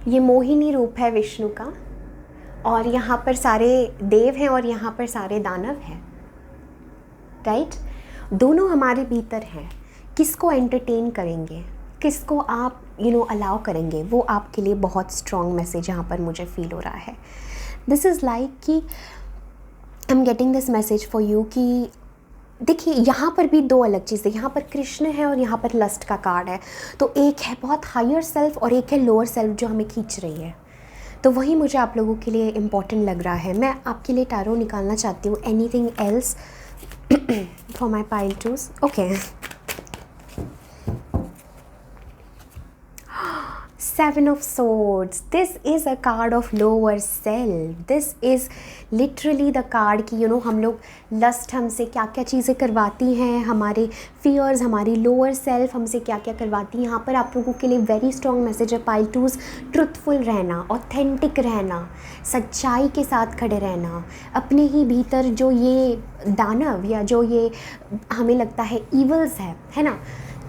Speaker 1: ये मोहिनी रूप है विष्णु का, और यहाँ पर सारे देव हैं और यहाँ पर सारे दानव हैं, राइट। दोनों हमारे भीतर हैं। किसको एंटरटेन करेंगे, किसको आप अलाउ करेंगे, वो आपके लिए बहुत स्ट्रॉन्ग मैसेज यहाँ पर मुझे फील हो रहा है। दिस इज़ लाइक कि आई am getting this message for you कि देखिए यहाँ पर भी दो अलग चीज़ें, यहाँ पर कृष्ण है और यहाँ पर लस्ट का कार्ड है। तो एक है बहुत हायर सेल्फ और एक है लोअर सेल्फ जो हमें खींच रही है। तो वही मुझे आप लोगों के लिए इम्पॉर्टेंट लग रहा है। मैं आपके लिए टैरो निकालना चाहती हूँ। Anything else for my pile twos? Okay, Seven of Swords. This is a card of lower self. This is literally the card कि हम लोग लस्ट हमसे क्या क्या चीज़ें करवाती हैं, हमारे फियर्स, हमारी लोअर सेल्फ हमसे क्या क्या करवाती हैं। यहाँ पर आप लोगों के लिए वेरी स्ट्रॉन्ग मैसेज है पाइल टूज। ट्रुथफुल रहना, ऑथेंटिक रहना, सच्चाई के साथ खड़े रहना। अपने ही भीतर जो ये दानव या जो ये हमें लगता है ईवल्स है ना,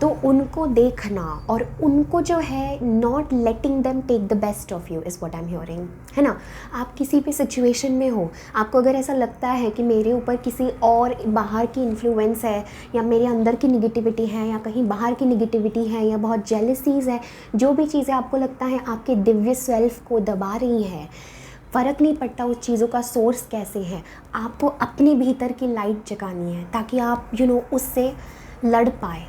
Speaker 1: तो उनको देखना और उनको जो है not letting them take the best of you is what I am hearing, है ना। आप किसी भी सिचुएशन में हो, आपको अगर ऐसा लगता है कि मेरे ऊपर किसी और बाहर की इन्फ्लुएंस है या मेरे अंदर की निगेटिविटी है या कहीं बाहर की निगेटिविटी है या बहुत जेलसीज़ है, जो भी चीज़ें आपको लगता है आपके दिव्य सेल्फ को दबा रही हैं, फ़र्क नहीं पड़ता उस चीज़ों का सोर्स कैसे है, आपको अपने भीतर की लाइट जगानी है ताकि आप उससे लड़ पाए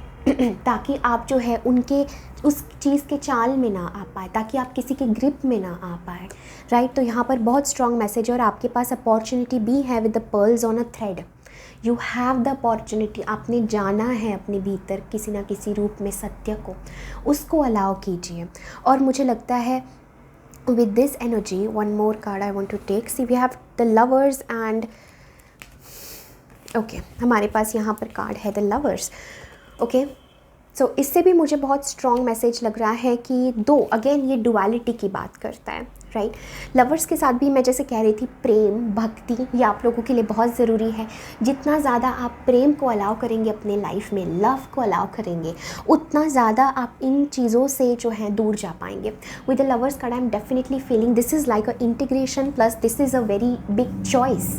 Speaker 1: ताकि आप जो है उनके उस चीज़ के चाल में ना आ पाए, ताकि आप किसी के ग्रिप में ना आ पाए, राइट। तो यहाँ पर बहुत स्ट्रॉन्ग मैसेज है और आपके पास अपॉर्चुनिटी भी है with the pearls on a thread. You have the opportunity. आपने जाना है अपने भीतर किसी ना किसी रूप में सत्य को, उसको अलाउ कीजिए। और मुझे लगता है with this energy, one more card I want to take. See we have the lovers and okay, हमारे पास यहाँ पर कार्ड है द लवर्स। ओके, सो इससे भी मुझे बहुत स्ट्रॉन्ग मैसेज लग रहा है कि दो, अगेन ये डुअलिटी की बात करता है, राइट। लवर्स के साथ भी मैं जैसे कह रही थी, प्रेम भक्ति ये आप लोगों के लिए बहुत ज़रूरी है। जितना ज़्यादा आप प्रेम को अलाउ करेंगे अपने लाइफ में, लव को अलाउ करेंगे, उतना ज़्यादा आप इन चीज़ों से जो है दूर जा पाएंगे। With the lovers card I am definitely feeling this is like a integration plus this is a very big choice.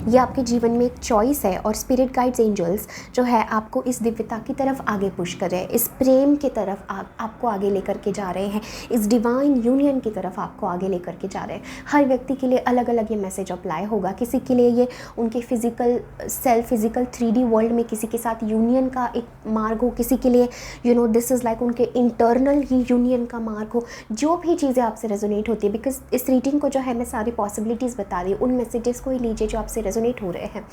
Speaker 1: ये आपके जीवन में एक चॉइस है और स्पिरिट गाइड्स एंजल्स जो है आपको इस दिव्यता की तरफ आगे पुश कर रहे हैं, इस प्रेम की तरफ आपको आगे लेकर के जा रहे हैं, इस डिवाइन यूनियन की तरफ आपको आगे लेकर के जा रहे हैं। हर व्यक्ति के लिए अलग अलग ये मैसेज अप्लाई होगा। किसी के लिए ये उनके physical self, physical 3D world में किसी के साथ यूनियन का एक मार्ग हो, किसी के लिए दिस इज़ लाइक उनके इंटरनल ही यूनियन का मार्ग हो। जो भी चीज़ें आपसे रेजोनेट होती है, बिकॉज इस रीडिंग को जो है मैं सारी पॉसिबिलिटीज़ बता रही हूँ, उन मैसेजेस को ही लीजिए जो आपसे रेजोनेट हो रहे हैं।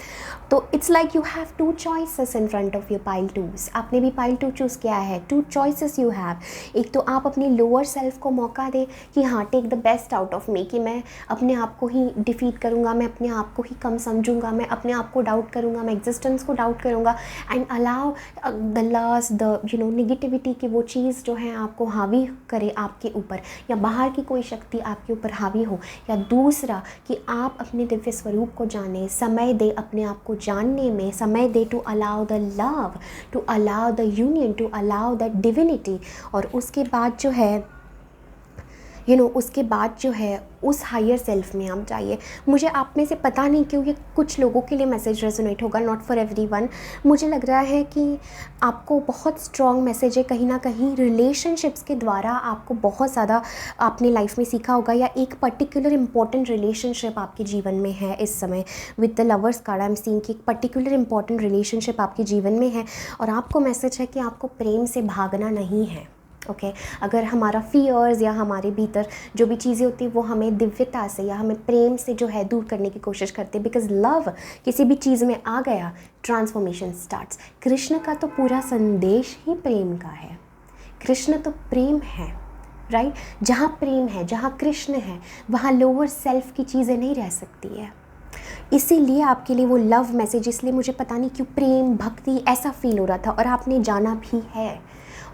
Speaker 1: तो it's like you have 2 choices in front of your pile 2s। आपने भी पाइल 2 चूज़ किया है। 2 चॉइसेस यू हैव। एक तो आप अपनी लोअर सेल्फ को मौका दें कि हाँ, take the best out of me, कि मैं अपने आप को ही डिफीट करूँगा, मैं अपने आप को ही कम समझूंगा, मैं अपने आप को डाउट करूँगा, मैं एग्जिस्टेंस को डाउट करूँगा, and allow the loss, the negativity की वो चीज़ जो है आपको हावी करे आपके ऊपर, या बाहर की कोई शक्ति आपके ऊपर हावी हो। या दूसरा कि आप अपने दिव्य स्वरूप को जाने, समय दे अपने आप को जानने में, समय दे to allow the love, to allow the union, to allow the divinity. और उसके बाद जो है उसके बाद जो है उस हायर सेल्फ में आप जाइए। मुझे आप में से पता नहीं क्यों ये कुछ लोगों के लिए मैसेज रेजोनेट होगा, नॉट फॉर एवरीवन। मुझे लग रहा है कि आपको बहुत स्ट्रॉन्ग मैसेज है, कहीं ना कहीं रिलेशनशिप्स के द्वारा आपको बहुत ज़्यादा आपने लाइफ में सीखा होगा, या एक पर्टिकुलर इंपॉर्टेंट रिलेशनशिप आपके जीवन में है इस समय। With the lovers card I am seeing कि एक पर्टिकुलर इंपॉर्टेंट रिलेशनशिप आपके जीवन में है और आपको मैसेज है कि आपको प्रेम से भागना नहीं है। ओके, अगर हमारा फियर्स या हमारे भीतर जो भी चीज़ें होती हैं वो हमें दिव्यता से या हमें प्रेम से जो है दूर करने की कोशिश करते हैं, बिकॉज लव किसी भी चीज़ में आ गया, ट्रांसफॉर्मेशन स्टार्ट्स। कृष्ण का तो पूरा संदेश ही प्रेम का है। कृष्ण तो प्रेम है, राइट। जहाँ प्रेम है, जहाँ कृष्ण है, वहाँ लोअर सेल्फ की चीज़ें नहीं रह सकती है। इसीलिए आपके लिए वो लव मैसेज, इसलिए मुझे पता नहीं क्यों प्रेम भक्ति ऐसा फील हो रहा था, और आपने जाना भी है,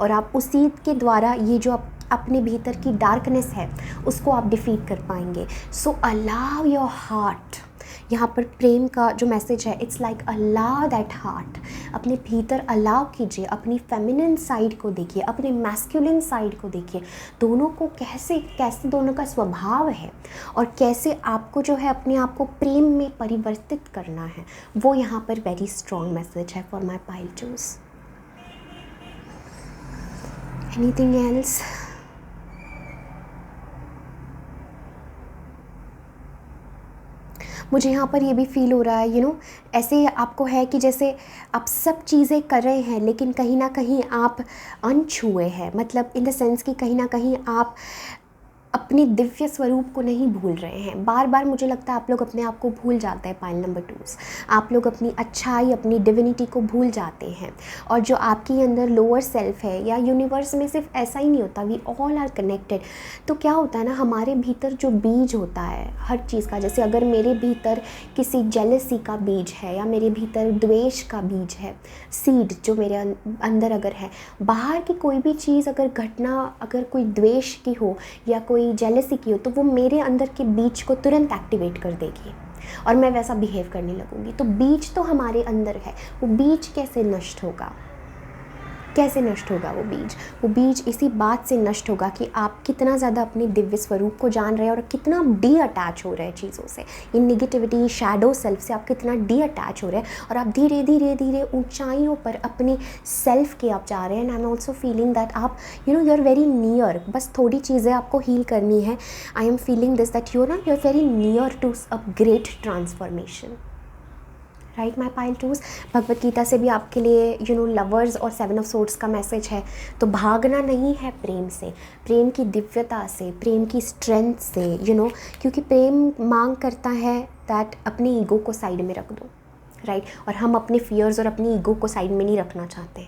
Speaker 1: और आप उसी के द्वारा ये जो अपने भीतर की डार्कनेस है उसको आप डिफीट कर पाएंगे। सो अलाउ योर हार्ट, यहाँ पर प्रेम का जो मैसेज है, it's like allow that heart, अपने भीतर अलाउ कीजिए, अपनी फेमिनिन साइड को देखिए, अपने मैस्कुलिन साइड को देखिए, दोनों को कैसे कैसे दोनों का स्वभाव है और कैसे आपको जो है अपने आप को प्रेम में परिवर्तित करना है, वो यहाँ पर वेरी स्ट्रॉन्ग मैसेज है for my pile 2s। Anything else? मुझे यहाँ पर ये भी फील हो रहा है ऐसे आपको है कि जैसे आप सब चीज़ें कर रहे हैं लेकिन कहीं ना कहीं आप अनछुए हैं, मतलब इन द सेंस कि कहीं ना कहीं आप अपने दिव्य स्वरूप को नहीं भूल रहे हैं। बार बार मुझे लगता है आप लोग अपने आप को भूल जाते हैं पाइल नंबर 2s। आप लोग अपनी अच्छाई, अपनी डिविनिटी को भूल जाते हैं, और जो आपके अंदर लोअर सेल्फ है या यूनिवर्स में सिर्फ ऐसा ही नहीं होता, वी ऑल आर कनेक्टेड। तो क्या होता है ना, हमारे भीतर जो बीज होता है हर चीज़ का, जैसे अगर मेरे भीतर किसी जेलसी का बीज है या मेरे भीतर द्वेष का बीज है, सीड जो मेरे अंदर अगर है, बाहर की कोई भी चीज़ अगर घटना अगर कोई द्वेष की हो या कोई जेलसी की हो, तो वो मेरे अंदर के बीज को तुरंत एक्टिवेट कर देगी और मैं वैसा बिहेव करने लगूंगी। तो बीज तो हमारे अंदर है, वो बीज कैसे नष्ट होगा? कैसे नष्ट होगा वो बीज? वो बीज इसी बात से नष्ट होगा कि आप कितना ज़्यादा अपने दिव्य स्वरूप को जान रहे हैं और कितना डी अटैच हो रहे हैं चीज़ों से, इन निगेटिविटी शैडो सेल्फ से आप कितना डी अटैच हो रहे हैं, और आप धीरे धीरे धीरे ऊंचाइयों पर अपने सेल्फ के आप जा रहे हैं। And I am also feeling that आप यू आर वेरी नियर, बस थोड़ी चीज़ें आपको हील करनी है। I am feeling this that you are very near to a great transformation, right my pile 2s। Bhagavad Gita से भी आपके लिए लवर्स और 7 ऑफ सोर्ड्स का मैसेज है। तो भागना नहीं है प्रेम से, प्रेम की दिव्यता से, प्रेम की स्ट्रेंथ से, क्योंकि प्रेम मांग करता है दैट अपनी ईगो को साइड में रख दो, राइट। और हम अपने फियर्स और अपनी ईगो को साइड में नहीं रखना चाहते,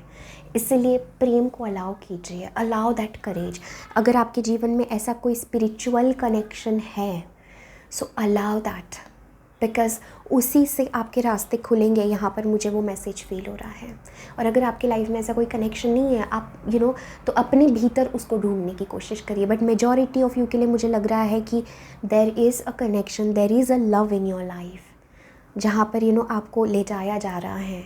Speaker 1: इसलिए प्रेम को अलाउ कीजिए, अलाउ दैट करेज। अगर आपके जीवन में ऐसा कोई स्पिरिचुअल कनेक्शन है, सो अलाउ दैट, बिकॉज़ उसी से आपके रास्ते खुलेंगे। यहाँ पर मुझे वो मैसेज फ़ील हो रहा है। और अगर आपकी लाइफ में ऐसा कोई कनेक्शन नहीं है, आप तो अपने भीतर उसको ढूंढने की कोशिश करिए। बट मेजॉरिटी ऑफ़ यू के लिए मुझे लग रहा है कि there is a connection, there is a love in your life, जहाँ पर आपको ले जाया जा रहा है।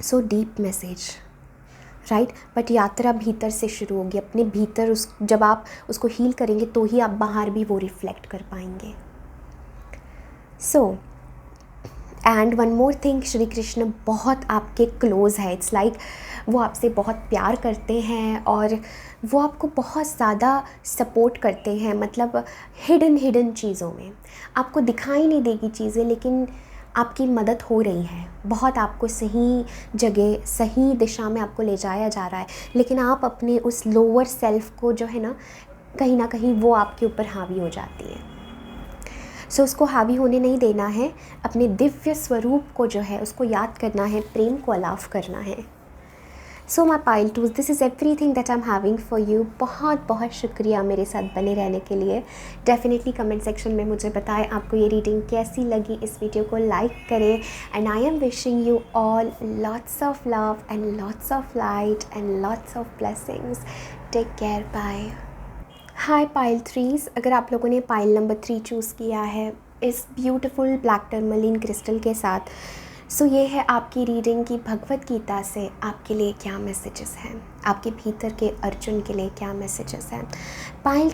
Speaker 1: So deep message, right. But यात्रा भीतर से शुरू होगी, अपने भीतर जब आप उसको हील करेंगे तो ही आप बाहर भी वो रिफ्लेक्ट कर पाएंगे। So and one more thing, Shri Krishna बहुत आपके क्लोज़ है। इट्स लाइक वो आपसे बहुत प्यार करते हैं और वो आपको बहुत ज़्यादा सपोर्ट करते हैं। मतलब हिडन चीज़ों में आपको दिखाई नहीं देगी चीज़ें, लेकिन आपकी मदद हो रही है। बहुत आपको सही जगह, सही दिशा में आपको ले जाया जा रहा है। लेकिन आप अपने उस लोअर सेल्फ को जो है ना कहीं वो आपके ऊपर हावी हो जाती है। सो उसको हावी होने नहीं देना है। अपने दिव्य स्वरूप को जो है उसको याद करना है, प्रेम को अलाव करना है। So my pile twos, this is everything that I am having for you. बहुत बहुत शुक्रिया मेरे साथ बने रहने के लिए। डेफिनेटली कमेंट सेक्शन में मुझे बताएं आपको ये रीडिंग कैसी लगी। इस वीडियो को लाइक करें and I am wishing you all lots of love and lots of light and lots of blessings. Take care, bye. Hi pile threes, अगर आप लोगों ने पाइल नंबर 3 चूज़ किया है इस ब्यूटीफुल ब्लैक टर्मलिन क्रिस्टल के साथ, सो ये है आपकी रीडिंग की भगवत गीता से आपके लिए क्या मैसेजेस हैं, आपके भीतर के अर्जुन के लिए क्या मैसेजेस हैं। पाइल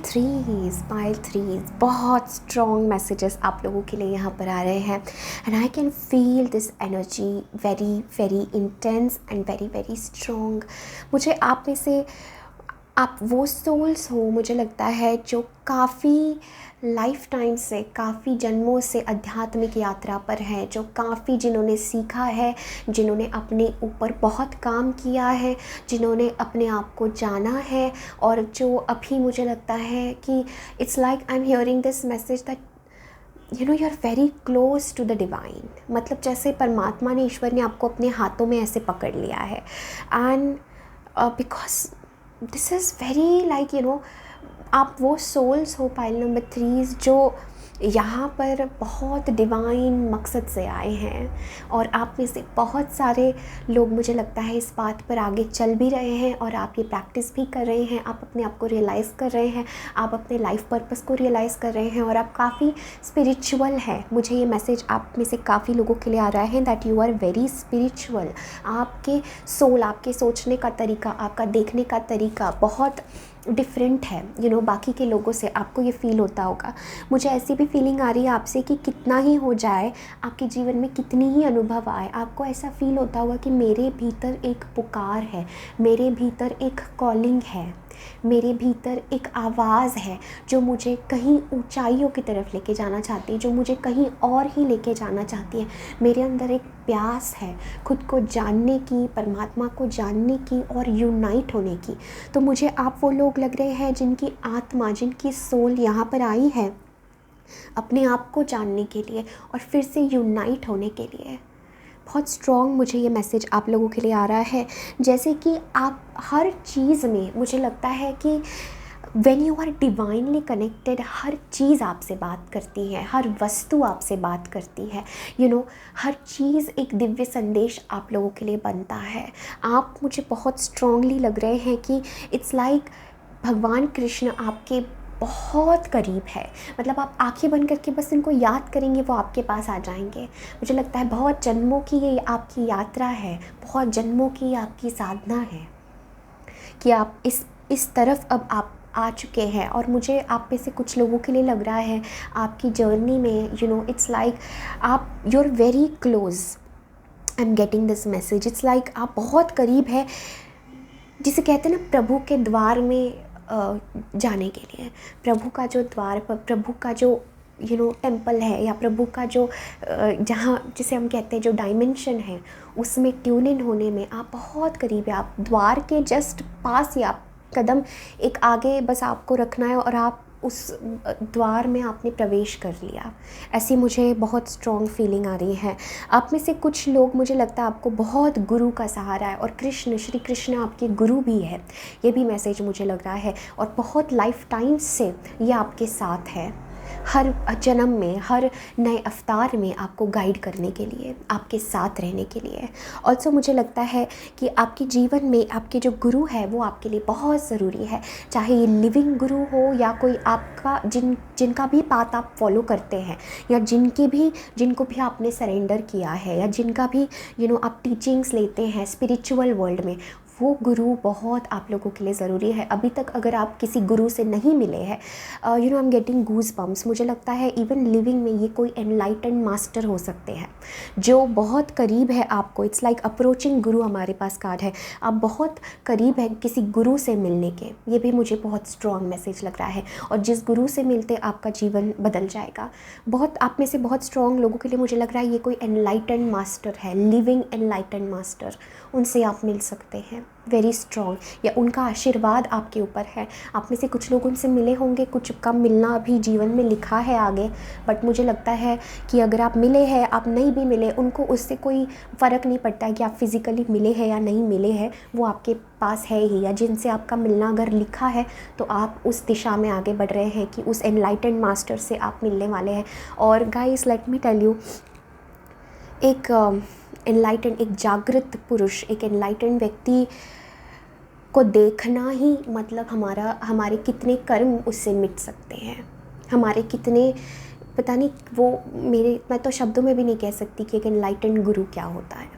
Speaker 1: थ्रीज़ बहुत स्ट्रॉन्ग मैसेजेस आप लोगों के लिए यहाँ पर आ रहे हैं and I can feel this energy very very intense and very very strong. मुझे आप में से आप वो सोल्स हो, मुझे लगता है, जो काफ़ी लाइफ टाइम से, काफ़ी जन्मों से आध्यात्मिक यात्रा पर हैं, जो काफ़ी जिन्होंने सीखा है, जिन्होंने अपने ऊपर बहुत काम किया है, जिन्होंने अपने आप को जाना है और जो अभी मुझे लगता है कि it's like I am hearing this message that you are very close to the divine. मतलब जैसे परमात्मा ने, ईश्वर ने आपको अपने हाथों में ऐसे पकड़ लिया है and because this is very like आप वो सोल्स हो पाइल नंबर 3 जो यहाँ पर बहुत डिवाइन मकसद से आए हैं। और आप में से बहुत सारे लोग मुझे लगता है इस बात पर आगे चल भी रहे हैं और आप ये प्रैक्टिस भी कर रहे हैं। आप अपने आप को रियलाइज़ कर रहे हैं, आप अपने लाइफ पर्पस को रियलाइज़ कर रहे हैं और आप काफ़ी स्पिरिचुअल है। मुझे ये मैसेज आप में से काफ़ी लोगों के लिए आ रहा है that you are very spiritual. आपके सोल, आपके सोचने का तरीका, आपका देखने का तरीका बहुत डिफरेंट है बाकी के लोगों से। आपको ये फ़ील होता होगा। मुझे ऐसी भी फीलिंग आ रही है आपसे कि कितना ही हो जाए आपके जीवन में, कितनी ही अनुभव आए, आपको ऐसा फ़ील होता होगा कि मेरे भीतर एक पुकार है, मेरे भीतर एक कॉलिंग है, मेरे भीतर एक आवाज़ है जो मुझे कहीं ऊंचाइयों की तरफ लेके जाना चाहती है, जो मुझे कहीं और ही लेके जाना चाहती है। मेरे अंदर एक प्यास है खुद को जानने की, परमात्मा को जानने की और यूनाइट होने की। तो मुझे आप वो लोग लग रहे हैं जिनकी आत्मा, जिनकी सोल यहाँ पर आई है अपने आप को जानने के लिए और फिर से यूनाइट होने के लिए। बहुत स्ट्रॉन्ग मुझे ये मैसेज आप लोगों के लिए आ रहा है। जैसे कि आप हर चीज़ में, मुझे लगता है कि when you are divinely connected, हर चीज़ आपसे बात करती है, हर वस्तु आपसे बात करती है। हर चीज़ एक दिव्य संदेश आप लोगों के लिए बनता है। आप मुझे बहुत स्ट्रॉन्गली लग रहे हैं कि इट्स लाइक भगवान कृष्ण आपके बहुत करीब है। मतलब आप आंखें बंद करके बस इनको याद करेंगे, वो आपके पास आ जाएंगे। मुझे लगता है बहुत जन्मों की ये आपकी यात्रा है, बहुत जन्मों की आपकी साधना है कि आप इस तरफ अब आप आ चुके हैं। और मुझे आप में से कुछ लोगों के लिए लग रहा है आपकी जर्नी में इट्स लाइक आप you are very close. I am getting this message, it's like आप बहुत करीब है, जिसे कहते हैं ना प्रभु के द्वार में जाने के लिए। प्रभु का जो द्वार पर, प्रभु का जो टेम्पल है, या प्रभु का जो जहाँ जिसे हम कहते हैं जो डायमेंशन है, उसमें ट्यून इन होने में आप बहुत करीब है। आप द्वार के जस्ट पास ही, आप कदम एक आगे बस आपको रखना है और आप उस द्वार में आपने प्रवेश कर लिया। ऐसी मुझे बहुत स्ट्रॉन्ग फीलिंग आ रही है। आप में से कुछ लोग, मुझे लगता है आपको बहुत गुरु का सहारा है और श्री कृष्ण आपके गुरु भी है, ये भी मैसेज मुझे लग रहा है। और बहुत लाइफ टाइम से ये आपके साथ है। हर जन्म में, हर नए अवतार में आपको गाइड करने के लिए, आपके साथ रहने के लिए। ऑल्सो मुझे लगता है कि आपके जीवन में आपके जो गुरु है वो आपके लिए बहुत ज़रूरी है, चाहे ये लिविंग गुरु हो या कोई आपका जिनका भी पाथ आप फॉलो करते हैं, या जिनको भी आपने सरेंडर किया है, या जिनका भी आप टीचिंग्स लेते हैं स्पिरिचुअल वर्ल्ड में, वो गुरु बहुत आप लोगों के लिए ज़रूरी है। अभी तक अगर आप किसी गुरु से नहीं मिले हैं, I am getting goose bumps. मुझे लगता है इवन लिविंग में ये कोई एनलाइटेंड मास्टर हो सकते हैं जो बहुत करीब है आपको। इट्स लाइक अप्रोचिंग गुरु, हमारे पास कार्ड है। आप बहुत करीब है किसी गुरु से मिलने के, ये भी मुझे बहुत स्ट्रॉन्ग मैसेज लग रहा है। और जिस गुरु से मिलते आपका जीवन बदल जाएगा। बहुत आप में से बहुत स्ट्रॉन्ग लोगों के लिए मुझे लग रहा है ये कोई एनलाइटेंड मास्टर है, लिविंग एनलाइटेंड मास्टर, उनसे आप मिल सकते हैं, वेरी स्ट्रॉन्ग, या उनका आशीर्वाद आपके ऊपर है। आप में से कुछ लोग उनसे मिले होंगे, कुछ का मिलना अभी जीवन में लिखा है आगे, बट मुझे लगता है कि अगर आप मिले हैं, आप नहीं भी मिले, उनको उससे कोई फ़र्क नहीं पड़ता है कि आप फिज़िकली मिले हैं या नहीं मिले हैं, वो आपके पास है ही, या जिनसे आपका मिलना अगर लिखा है तो आप उस दिशा में आगे बढ़ रहे हैं कि उस एनलाइटेंड मास्टर से आप मिलने वाले हैं। और guys, let me tell you, एक एनलाइटेंड, एक जागृत पुरुष, एक एनलाइटेंड व्यक्ति को देखना ही मतलब हमारे कितने कर्म उससे मिट सकते हैं, हमारे कितने, पता नहीं, मैं तो शब्दों में भी नहीं कह सकती कि एक एनलाइटेंड गुरु क्या होता है।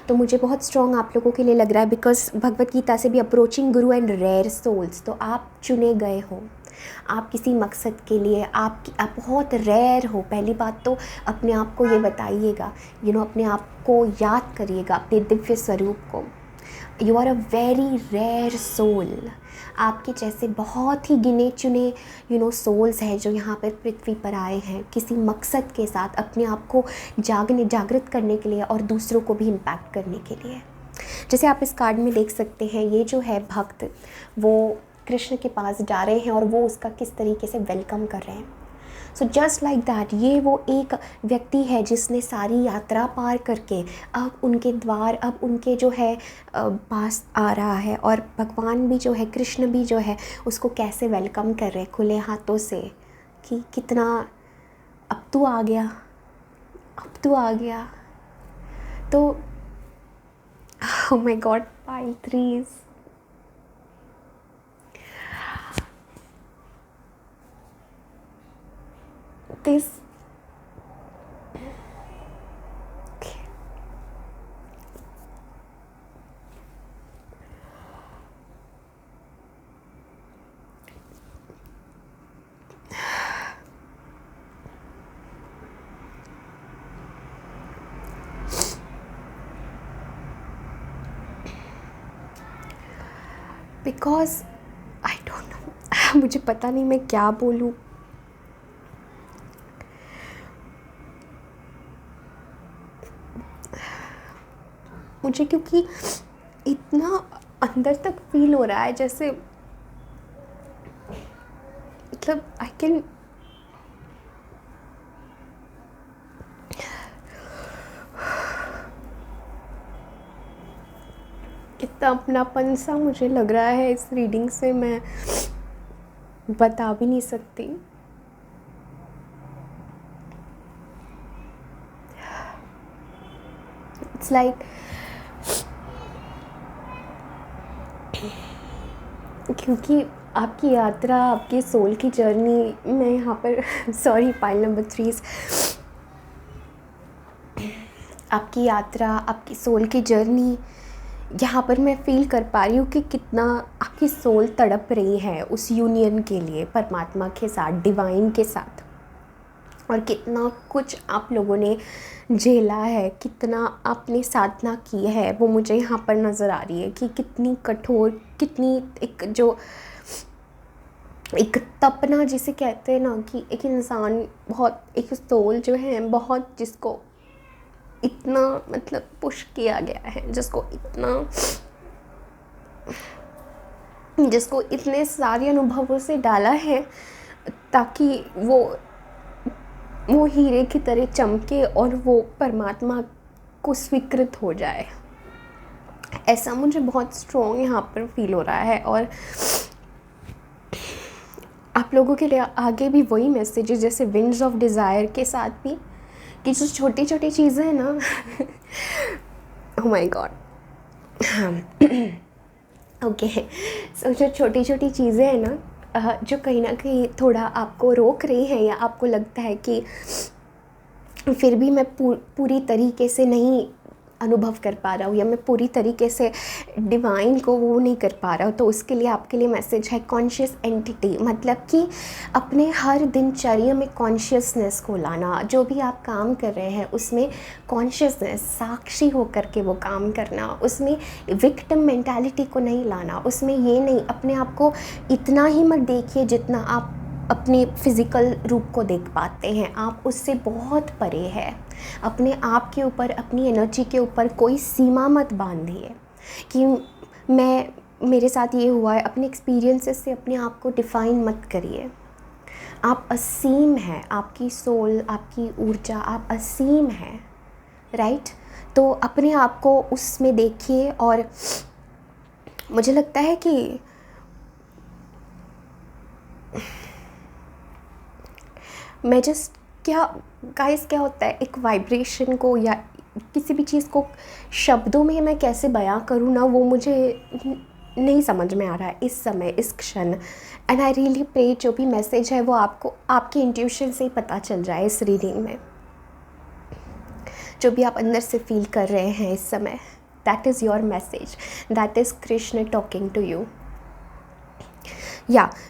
Speaker 1: तो मुझे बहुत स्ट्रॉन्ग आप लोगों के लिए लग रहा है, बिकॉज भगवत गीता से भी approaching Guru and rare souls, तो आप चुने गए हो, आप किसी मकसद के लिए, आप बहुत रेयर हो। पहली बात तो अपने आप को ये बताइएगा, अपने आप को याद करिएगा, अपने दिव्य स्वरूप को। You are a very rare soul. आपके जैसे बहुत ही गिने चुने सोल्स हैं जो यहाँ पर पृथ्वी पर आए हैं किसी मकसद के साथ, अपने आप को जागृत करने के लिए और दूसरों को भी इम्पैक्ट करने के लिए। जैसे आप इस कार्ड में देख सकते हैं, ये जो है भक्त, वो कृष्ण के पास जा रहे हैं और वो उसका किस तरीके से वेलकम कर रहे हैं। सो जस्ट लाइक दैट, ये वो एक व्यक्ति है जिसने सारी यात्रा पार करके अब उनके द्वार, अब उनके जो है पास आ रहा है, और भगवान भी जो है, कृष्ण भी जो है, उसको कैसे वेलकम कर रहे, खुले हाथों से, कि कितना, अब तू आ गया, अब तू आ गया। तो oh my God, pile threes, this because I don't know मुझे पता नहीं मैं क्या बोलूँ। मुझे क्योंकि इतना अंदर तक फील हो रहा है, जैसे मतलब आई कैन, इतना अपनापन सा मुझे लग रहा है इस रीडिंग से, मैं बता भी नहीं सकती। इट्स लाइक क्योंकि आपकी यात्रा, आपकी सोल की जर्नी, मैं यहाँ पर सॉरी पाइल नंबर 3, आपकी यात्रा, आपकी सोल की जर्नी, यहाँ पर मैं फील कर पा रही हूँ कि कितना आपकी सोल तड़प रही है उस यूनियन के लिए परमात्मा के साथ, डिवाइन के साथ, और कितना कुछ आप लोगों ने झेला है, कितना आपने साधना की है, वो मुझे यहाँ पर नज़र आ रही है कि कितनी कठोर, कितनी एक तपना जिसे कहते हैं ना, कि एक इंसान बहुत, एक सोल जो है बहुत, जिसको इतना मतलब पुश किया गया है, जिसको इतने सारे अनुभवों से डाला है ताकि वो हीरे की तरह चमके और वो परमात्मा को स्वीकृत हो जाए। ऐसा मुझे बहुत स्ट्रॉन्ग यहाँ पर फील हो रहा है। और आप लोगों के लिए आगे भी वही मैसेज है जैसे विंड्स ऑफ डिज़ायर के साथ भी, कि जो छोटी छोटी चीज़ें हैं ना ओह माय गॉड, हाँ ओके, सो जो छोटी छोटी चीज़ें हैं ना जो कहीं ना कहीं थोड़ा आपको रोक रही हैं, या आपको लगता है कि फिर भी मैं पूरी तरीके से नहीं अनुभव कर पा रहा हूँ, या मैं पूरी तरीके से डिवाइन को वो नहीं कर पा रहा हूँ, तो उसके लिए आपके लिए मैसेज है कॉन्शियस एंटिटी। मतलब कि अपने हर दिनचर्या में कॉन्शियसनेस को लाना, जो भी आप काम कर रहे हैं उसमें कॉन्शियसनेस, साक्षी होकर के वो काम करना, उसमें विक्टिम मेंटालिटी को नहीं लाना, उसमें ये नहीं, अपने आप को इतना ही मत देखिए जितना आप अपने फिज़िकल रूप को देख पाते हैं, आप उससे बहुत परे है। अपने आप के ऊपर, अपनी एनर्जी के ऊपर कोई सीमा मत बांधिए कि मेरे साथ ये हुआ है। अपने एक्सपीरियंसेस से अपने आप को डिफ़ाइन मत करिए। आप असीम हैं, आपकी सोल, आपकी ऊर्जा, आप असीम हैं, राइट? तो अपने आप को उसमें देखिए। और मुझे लगता है कि मैं जस्ट क्या होता है, एक वाइब्रेशन को या किसी भी चीज़ को शब्दों में मैं कैसे बयां करूँ ना, वो मुझे नहीं समझ में आ रहा है इस समय, इस क्षण। एंड आई रियली प्रे जो भी मैसेज है वो आपको आपके इंट्यूशन से ही पता चल जाए इस रीडिंग में। जो भी आप अंदर से फील कर रहे हैं इस समय, that is your message, that is Krishna talking to you.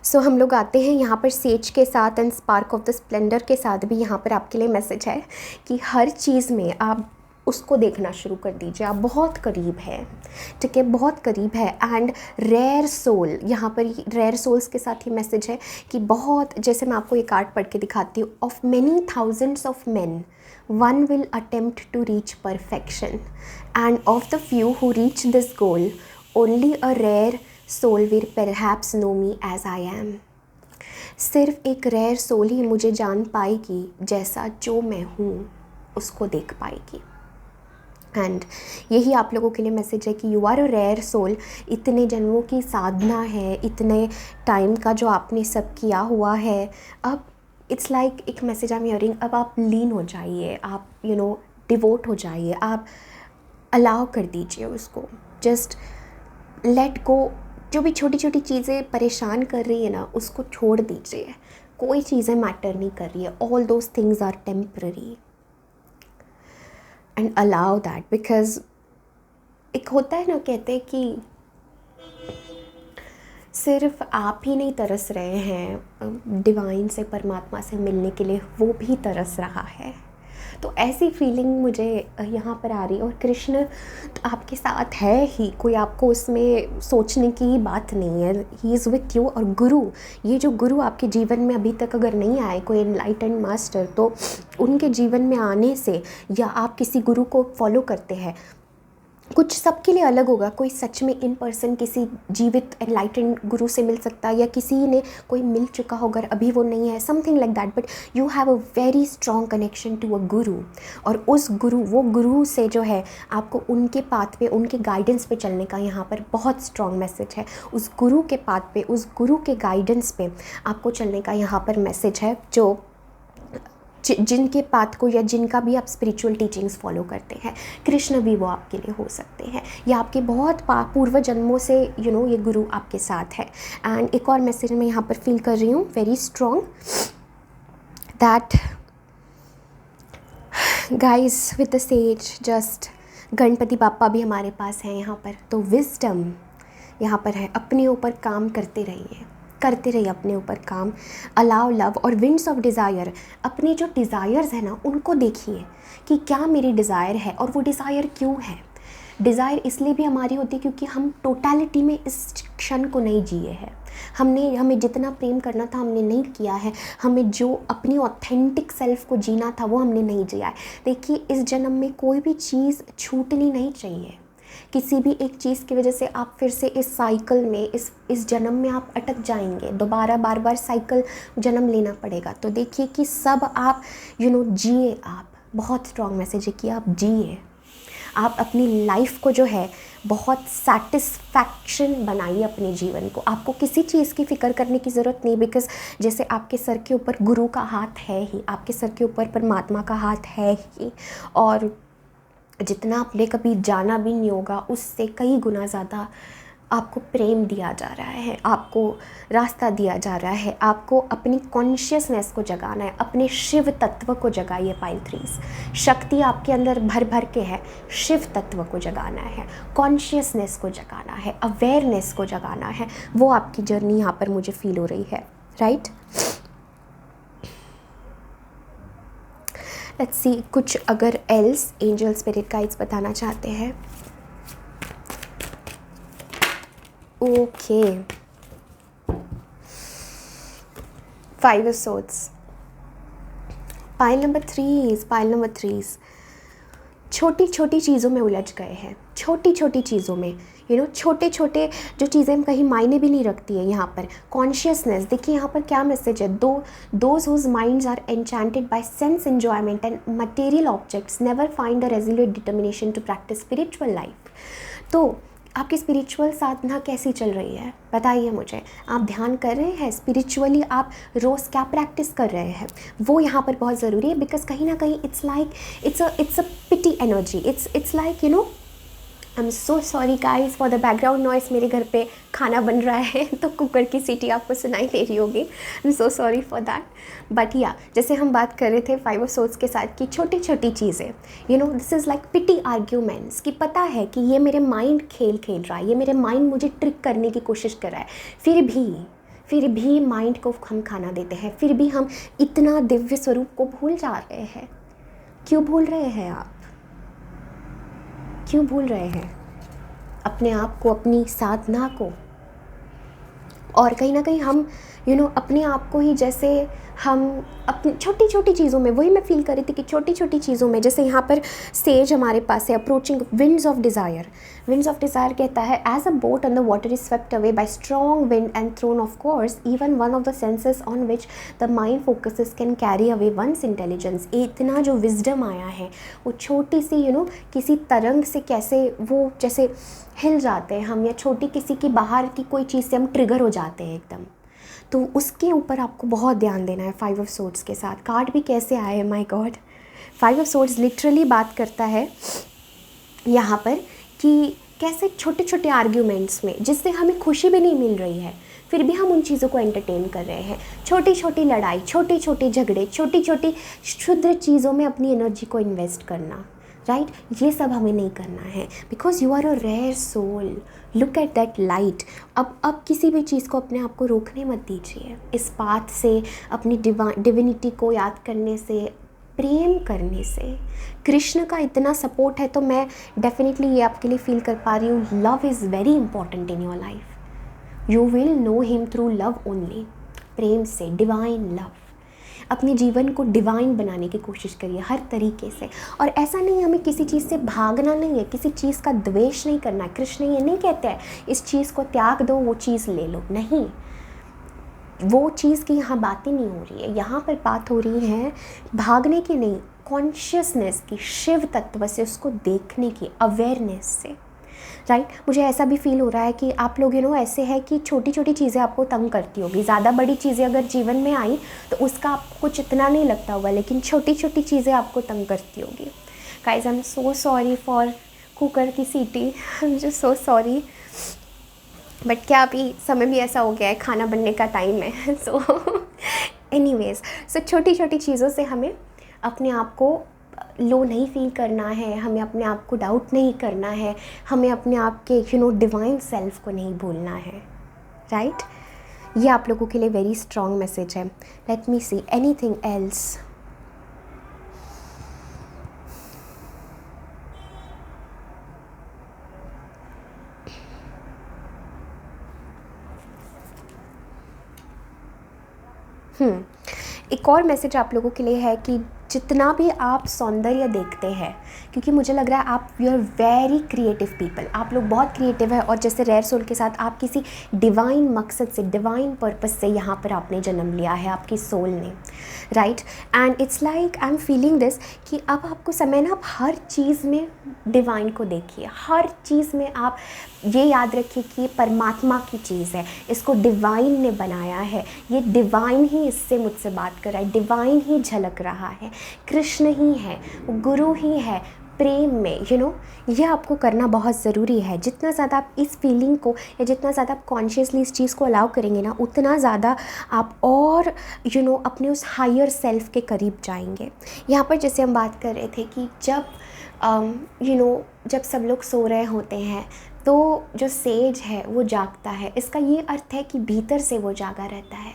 Speaker 1: So हम लोग आते हैं यहाँ पर सेज के साथ and spark of the splendour के साथ भी। यहाँ पर आपके लिए मैसेज है कि हर चीज़ में आप उसको देखना शुरू कर दीजिए, आप बहुत करीब है, ठीक है, बहुत करीब है। एंड रेयर सोल, यहाँ पर रेयर सोल्स के साथ ही मैसेज है कि बहुत, जैसे मैं आपको ये कार्ड पढ़ के दिखाती हूँ, of many thousands of man one will attempt to reach perfection and of the few who reach this goal only a rare soul will perhaps know me as I am. सिर्फ एक rare soul ही मुझे जान पाएगी, जैसा जो मैं हूँ उसको देख पाएगी। एंड यही आप लोगों के लिए मैसेज है कि you are a rare soul. इतने जन्मों की साधना है, इतने टाइम का जो आपने सब किया हुआ है, अब इट्स लाइक एक मैसेज आई एम हियरिंग, अब आप लीन हो जाइए, आप डिवोट हो जाइए, आप अलाउ कर दीजिए उसको, जस्ट लेट गो। जो भी छोटी छोटी चीज़ें परेशान कर रही है ना, उसको छोड़ दीजिए। कोई चीज़ें मैटर नहीं कर रही है, all those things are temporary and allow that. Because एक होता है ना, कहते हैं कि सिर्फ आप ही नहीं तरस रहे हैं डिवाइन से, परमात्मा से मिलने के लिए, वो भी तरस रहा है। तो ऐसी फीलिंग मुझे यहाँ पर आ रही है। और कृष्ण आपके साथ है ही, कोई आपको उसमें सोचने की बात नहीं है, ही इज़ विथ यू। और गुरु, ये जो गुरु आपके जीवन में अभी तक अगर नहीं आए, कोई एनलाइटेंड मास्टर, तो उनके जीवन में आने से, या आप किसी गुरु को फॉलो करते हैं, कुछ सबके लिए अलग होगा। कोई सच में इन पर्सन किसी जीवित एनलाइटेंड गुरु से मिल सकता है, या किसी ने कोई मिल चुका होगा अभी वो नहीं है, something like that, but you have a very strong connection to a guru. और उस गुरु, वो गुरु से जो है आपको उनके पाथ पे, उनके गाइडेंस पे चलने का यहाँ पर बहुत स्ट्रॉन्ग मैसेज है। उस गुरु के पाथ पे, उस गुरु के गाइडेंस पे आपको चलने का यहाँ पर मैसेज है, जो जिनके पाथ को, या जिनका भी आप स्पिरिचुअल टीचिंग्स फॉलो करते हैं, कृष्ण भी वो आपके लिए हो सकते हैं, या आपके बहुत पूर्व जन्मों से ये गुरु आपके साथ है। एंड एक और मैसेज मैं यहाँ पर फील कर रही हूँ, very strong, that guys with the sage, just Ganpati बापा भी हमारे पास हैं यहाँ पर। तो विजडम यहाँ पर है, अपने ऊपर काम करते रहिए अपने ऊपर काम, अलाउ लव। और विंड्स ऑफ डिज़ायर, अपनी जो डिज़ायर्स है ना, उनको देखिए कि क्या मेरी डिज़ायर है, और वो डिज़ायर क्यों है। डिज़ायर इसलिए भी हमारी होती है क्योंकि हम टोटलिटी में इस क्षण को नहीं जिए हैं। हमें जितना प्रेम करना था हमने नहीं किया है, हमें जो अपनी ऑथेंटिक सेल्फ को जीना था वो हमने नहीं जिया है। देखिए, इस जन्म में कोई भी चीज़ छूटनी नहीं चाहिए। किसी भी एक चीज़ की वजह से आप फिर से इस साइकिल में, इस जन्म में आप अटक जाएंगे, दोबारा बार बार साइकिल जन्म लेना पड़ेगा। तो देखिए कि सब आप जिए, आप बहुत स्ट्रॉन्ग मैसेज है कि आप जिए, आप अपनी लाइफ को जो है बहुत सेटिस्फैक्शन बनाइए अपने जीवन को। आपको किसी चीज़ की फ़िक्र करने की ज़रूरत नहीं, बिकॉज़ जैसे आपके सर के ऊपर गुरु का हाथ है ही, आपके सर के ऊपर परमात्मा का हाथ है ही, और जितना आपने कभी जाना भी नहीं होगा उससे कई गुना ज़्यादा आपको प्रेम दिया जा रहा है, आपको रास्ता दिया जा रहा है। आपको अपनी कॉन्शियसनेस को जगाना है, अपने शिव तत्व को जगाइए पाइल 3। शक्ति आपके अंदर भर भर के है, शिव तत्व को जगाना है, कॉन्शियसनेस को जगाना है, अवेयरनेस को जगाना है। वो आपकी जर्नी यहाँ पर मुझे फील हो रही है, राइट। लेट्स सी कुछ अगर एल्स एंजल स्पिरिट गाइड्स बताना चाहते हैं। Okay, 5 of swords, pile number 3। छोटी छोटी चीज़ों में उलझ गए हैं, छोटी छोटी चीज़ों में, छोटे छोटे जो चीज़ें कहीं मायने भी नहीं रखती है। यहाँ पर कॉन्शियसनेस देखिए, यहाँ पर क्या मैसेज है। Those whose minds are enchanted by sense enjoyment and material objects never find a resolute determination to practise spiritual life. तो आपकी स्पिरिचुअल साधना कैसी चल रही है बताइए मुझे। आप ध्यान कर रहे हैं स्पिरिचुअली, आप रोज़ क्या प्रैक्टिस कर रहे हैं, वो यहाँ पर बहुत ज़रूरी है। बिकॉज कहीं ना कहीं it's a petty energy, it's like I am so sorry guys for the background noise. मेरे घर पे खाना बन रहा है तो कुकर की सीटी आपको सुनाई दे रही होगी। आई am so sorry for that. But या जैसे हम बात कर रहे थे 5 of swords के साथ की छोटी छोटी चीज़ें, this is like petty arguments, कि पता है कि ये मेरे माइंड खेल रहा है, ये मेरे माइंड मुझे ट्रिक करने की कोशिश कर रहा है, फिर भी माइंड को हम खाना देते हैं, फिर भी हम इतना दिव्य स्वरूप को भूल जा रहे हैं। क्यों भूल रहे हैं आप? क्यों भूल रहे हैं अपने आप को, अपनी साधना को? और कहीं ना कहीं हम अपने आप को ही, जैसे हम अपनी छोटी छोटी चीज़ों में, वही मैं फील कर रही थी कि छोटी छोटी चीज़ों में, जैसे यहाँ पर सेज हमारे पास है, approaching winds of desire. Winds of desire कहता है as a boat on the water is swept away by strong wind and thrown off course even one of the senses on which the mind focuses can carry away one's intelligence. इतना जो wisdom आया है वो छोटी सी किसी तरंग से कैसे वो जैसे हिल जाते हैं हम, या छोटी किसी की बाहर की कोई चीज़ से हम ट्रिगर हो जाते हैं एकदम। तो उसके ऊपर आपको बहुत ध्यान देना है 5 of swords के साथ। कार्ड भी कैसे आए हैं, my God. 5 of swords literally बात करता है यहाँ पर कि कैसे छोटे छोटे आर्ग्यूमेंट्स में, जिससे हमें खुशी भी नहीं मिल रही है, फिर भी हम उन चीज़ों को एंटरटेन कर रहे हैं। छोटी छोटी लड़ाई, छोटे छोटे झगड़े, छोटी छोटी क्षुद्र चीज़ों में अपनी एनर्जी को इन्वेस्ट करना, राइट। ये सब हमें नहीं करना है, because you are a rare soul. Look at that light. अब किसी भी चीज़ को अपने आप को रोकने मत दीजिए। इस बात से, अपनी डिविनिटी को याद करने से, प्रेम करने से, कृष्ण का इतना सपोर्ट है, तो मैं डेफिनेटली ये आपके लिए फील कर पा रही हूँ। Love is very important in your life. You will know him through love only. प्रेम से, डिवाइन लव। अपने जीवन को डिवाइन बनाने की कोशिश करिए हर तरीके से। और ऐसा नहीं, हमें किसी चीज़ से भागना नहीं है, किसी चीज़ का द्वेष नहीं करना है। कृष्ण ये नहीं कहते हैं इस चीज़ को त्याग दो, वो चीज़ ले लो। नहीं, वो चीज़ की यहाँ बातें नहीं हो रही है। यहाँ पर बात हो रही है भागने की नहीं, कॉन्शियसनेस की, शिव तत्व से उसको देखने की, अवेयरनेस से, राइट। मुझे ऐसा भी फील हो रहा है कि आप लोग ऐसे है कि छोटी छोटी चीज़ें आपको तंग करती होगी। ज़्यादा बड़ी चीज़ें अगर जीवन में आई तो उसका आपको कुछ इतना नहीं लगता होगा, लेकिन छोटी छोटी चीज़ें आपको तंग करती होगी। Guys, I am so sorry for cooker की सीटी, I am just so sorry. But क्या अभी समय भी ऐसा हो गया है, खाना बनने का टाइम है। सो एनीवेज, सो छोटी छोटी चीज़ों से हमें अपने आप को लो नहीं फील करना है, हमें अपने आप को डाउट नहीं करना है, हमें अपने आप के डिवाइन सेल्फ को नहीं भूलना है, राइट। ये आप लोगों के लिए वेरी स्ट्रॉन्ग मैसेज है। Let me see anything else. एक और मैसेज आप लोगों के लिए है कि जितना भी आप सौंदर्य देखते हैं, क्योंकि मुझे लग रहा है आप you are very creative people, आप लोग बहुत क्रिएटिव है, और जैसे रेयर सोल के साथ आप किसी डिवाइन मकसद से, डिवाइन पर्पस से यहाँ पर आपने जन्म लिया है, आपकी सोल ने, right. And it's like I am feeling this कि अब आपको समय ना, आप हर चीज़ में डिवाइन को देखिए, हर चीज़ में आप ये याद रखिए कि ये परमात्मा की चीज़ है, इसको डिवाइन ने बनाया है, ये डिवाइन ही इससे मुझसे बात कर रहा है, डिवाइन ही झलक रहा है, कृष्ण ही है, गुरु ही है, प्रेम में ये आपको करना बहुत ज़रूरी है। जितना ज़्यादा आप इस फीलिंग को, या जितना ज़्यादा आप कॉन्शियसली इस चीज़ को अलाउ करेंगे ना, उतना ज़्यादा आप और अपने उस हायर सेल्फ के करीब जाएंगे। यहाँ पर जैसे हम बात कर रहे थे कि जब जब सब लोग सो रहे होते हैं तो जो सेज है वो जागता है, इसका ये अर्थ है कि भीतर से वो जागा रहता है,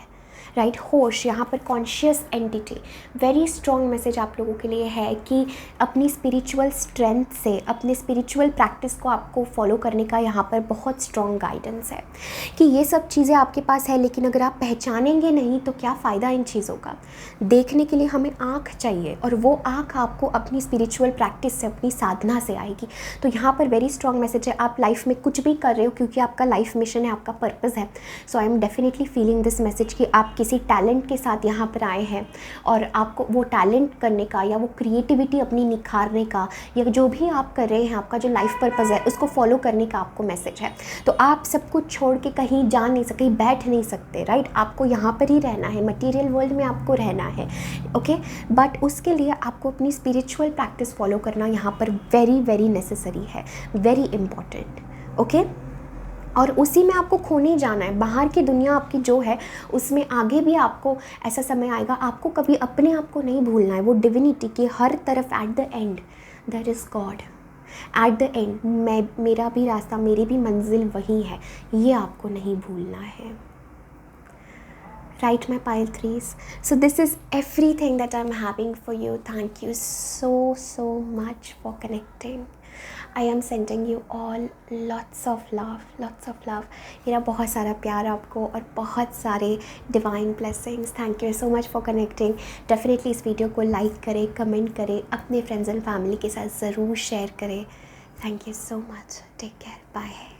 Speaker 1: राइट। होश, यहाँ पर conscious entity, very strong message आप लोगों के लिए है कि अपनी स्पिरिचुअल स्ट्रेंथ से, अपने स्पिरिचुअल प्रैक्टिस को आपको फॉलो करने का यहाँ पर बहुत स्ट्रॉन्ग गाइडेंस है कि ये सब चीज़ें आपके पास है, लेकिन अगर आप पहचानेंगे नहीं तो क्या फ़ायदा इन चीज़ों का। देखने के लिए हमें आँख चाहिए, और वो आँख आपको अपनी स्पिरिचुअल प्रैक्टिस से, अपनी साधना से आएगी। तो यहाँ पर वेरी स्ट्रॉन्ग मैसेज है, आप लाइफ में कुछ भी कर रहे हो क्योंकि आपका लाइफ मिशन है, आपका पर्पज़ है। So I am definitely feeling this message कि आप किसी टैलेंट के साथ यहाँ पर आए हैं, और आपको वो टैलेंट करने का, या वो क्रिएटिविटी अपनी निखारने का, या जो भी आप कर रहे हैं, आपका जो लाइफ पर्पज़ है उसको फॉलो करने का आपको मैसेज है। तो आप सब कुछ छोड़ के कहीं जा नहीं सकते, बैठ नहीं सकते, राइट। आपको यहाँ पर ही रहना है, मटीरियल वर्ल्ड में आपको रहना है, ओके। बट उसके लिए आपको अपनी स्पिरिचुअल प्रैक्टिस फॉलो करना यहाँ पर वेरी वेरी नेसेसरी है, वेरी इंपॉर्टेंट, ओके। और उसी में आपको खो नहीं जाना है। बाहर की दुनिया आपकी जो है उसमें आगे भी आपको ऐसा समय आएगा, आपको कभी अपने आप को नहीं भूलना है, वो डिविनिटी की हर तरफ at the end there is God, at the end मेरा भी रास्ता, मेरी भी मंजिल वही है, ये आपको नहीं भूलना है, right, my pile threes. So this is everything that I'm having for you. Thank you so much for connecting. I am sending you all lots of love. मेरा बहुत सारा प्यार आपको, और बहुत सारे divine blessings. Thank you so much for connecting. Definitely इस video को लाइक करें, कमेंट करें, अपने फ्रेंड्स एंड फैमिली के साथ ज़रूर शेयर करें। Thank you so much. Take care, bye.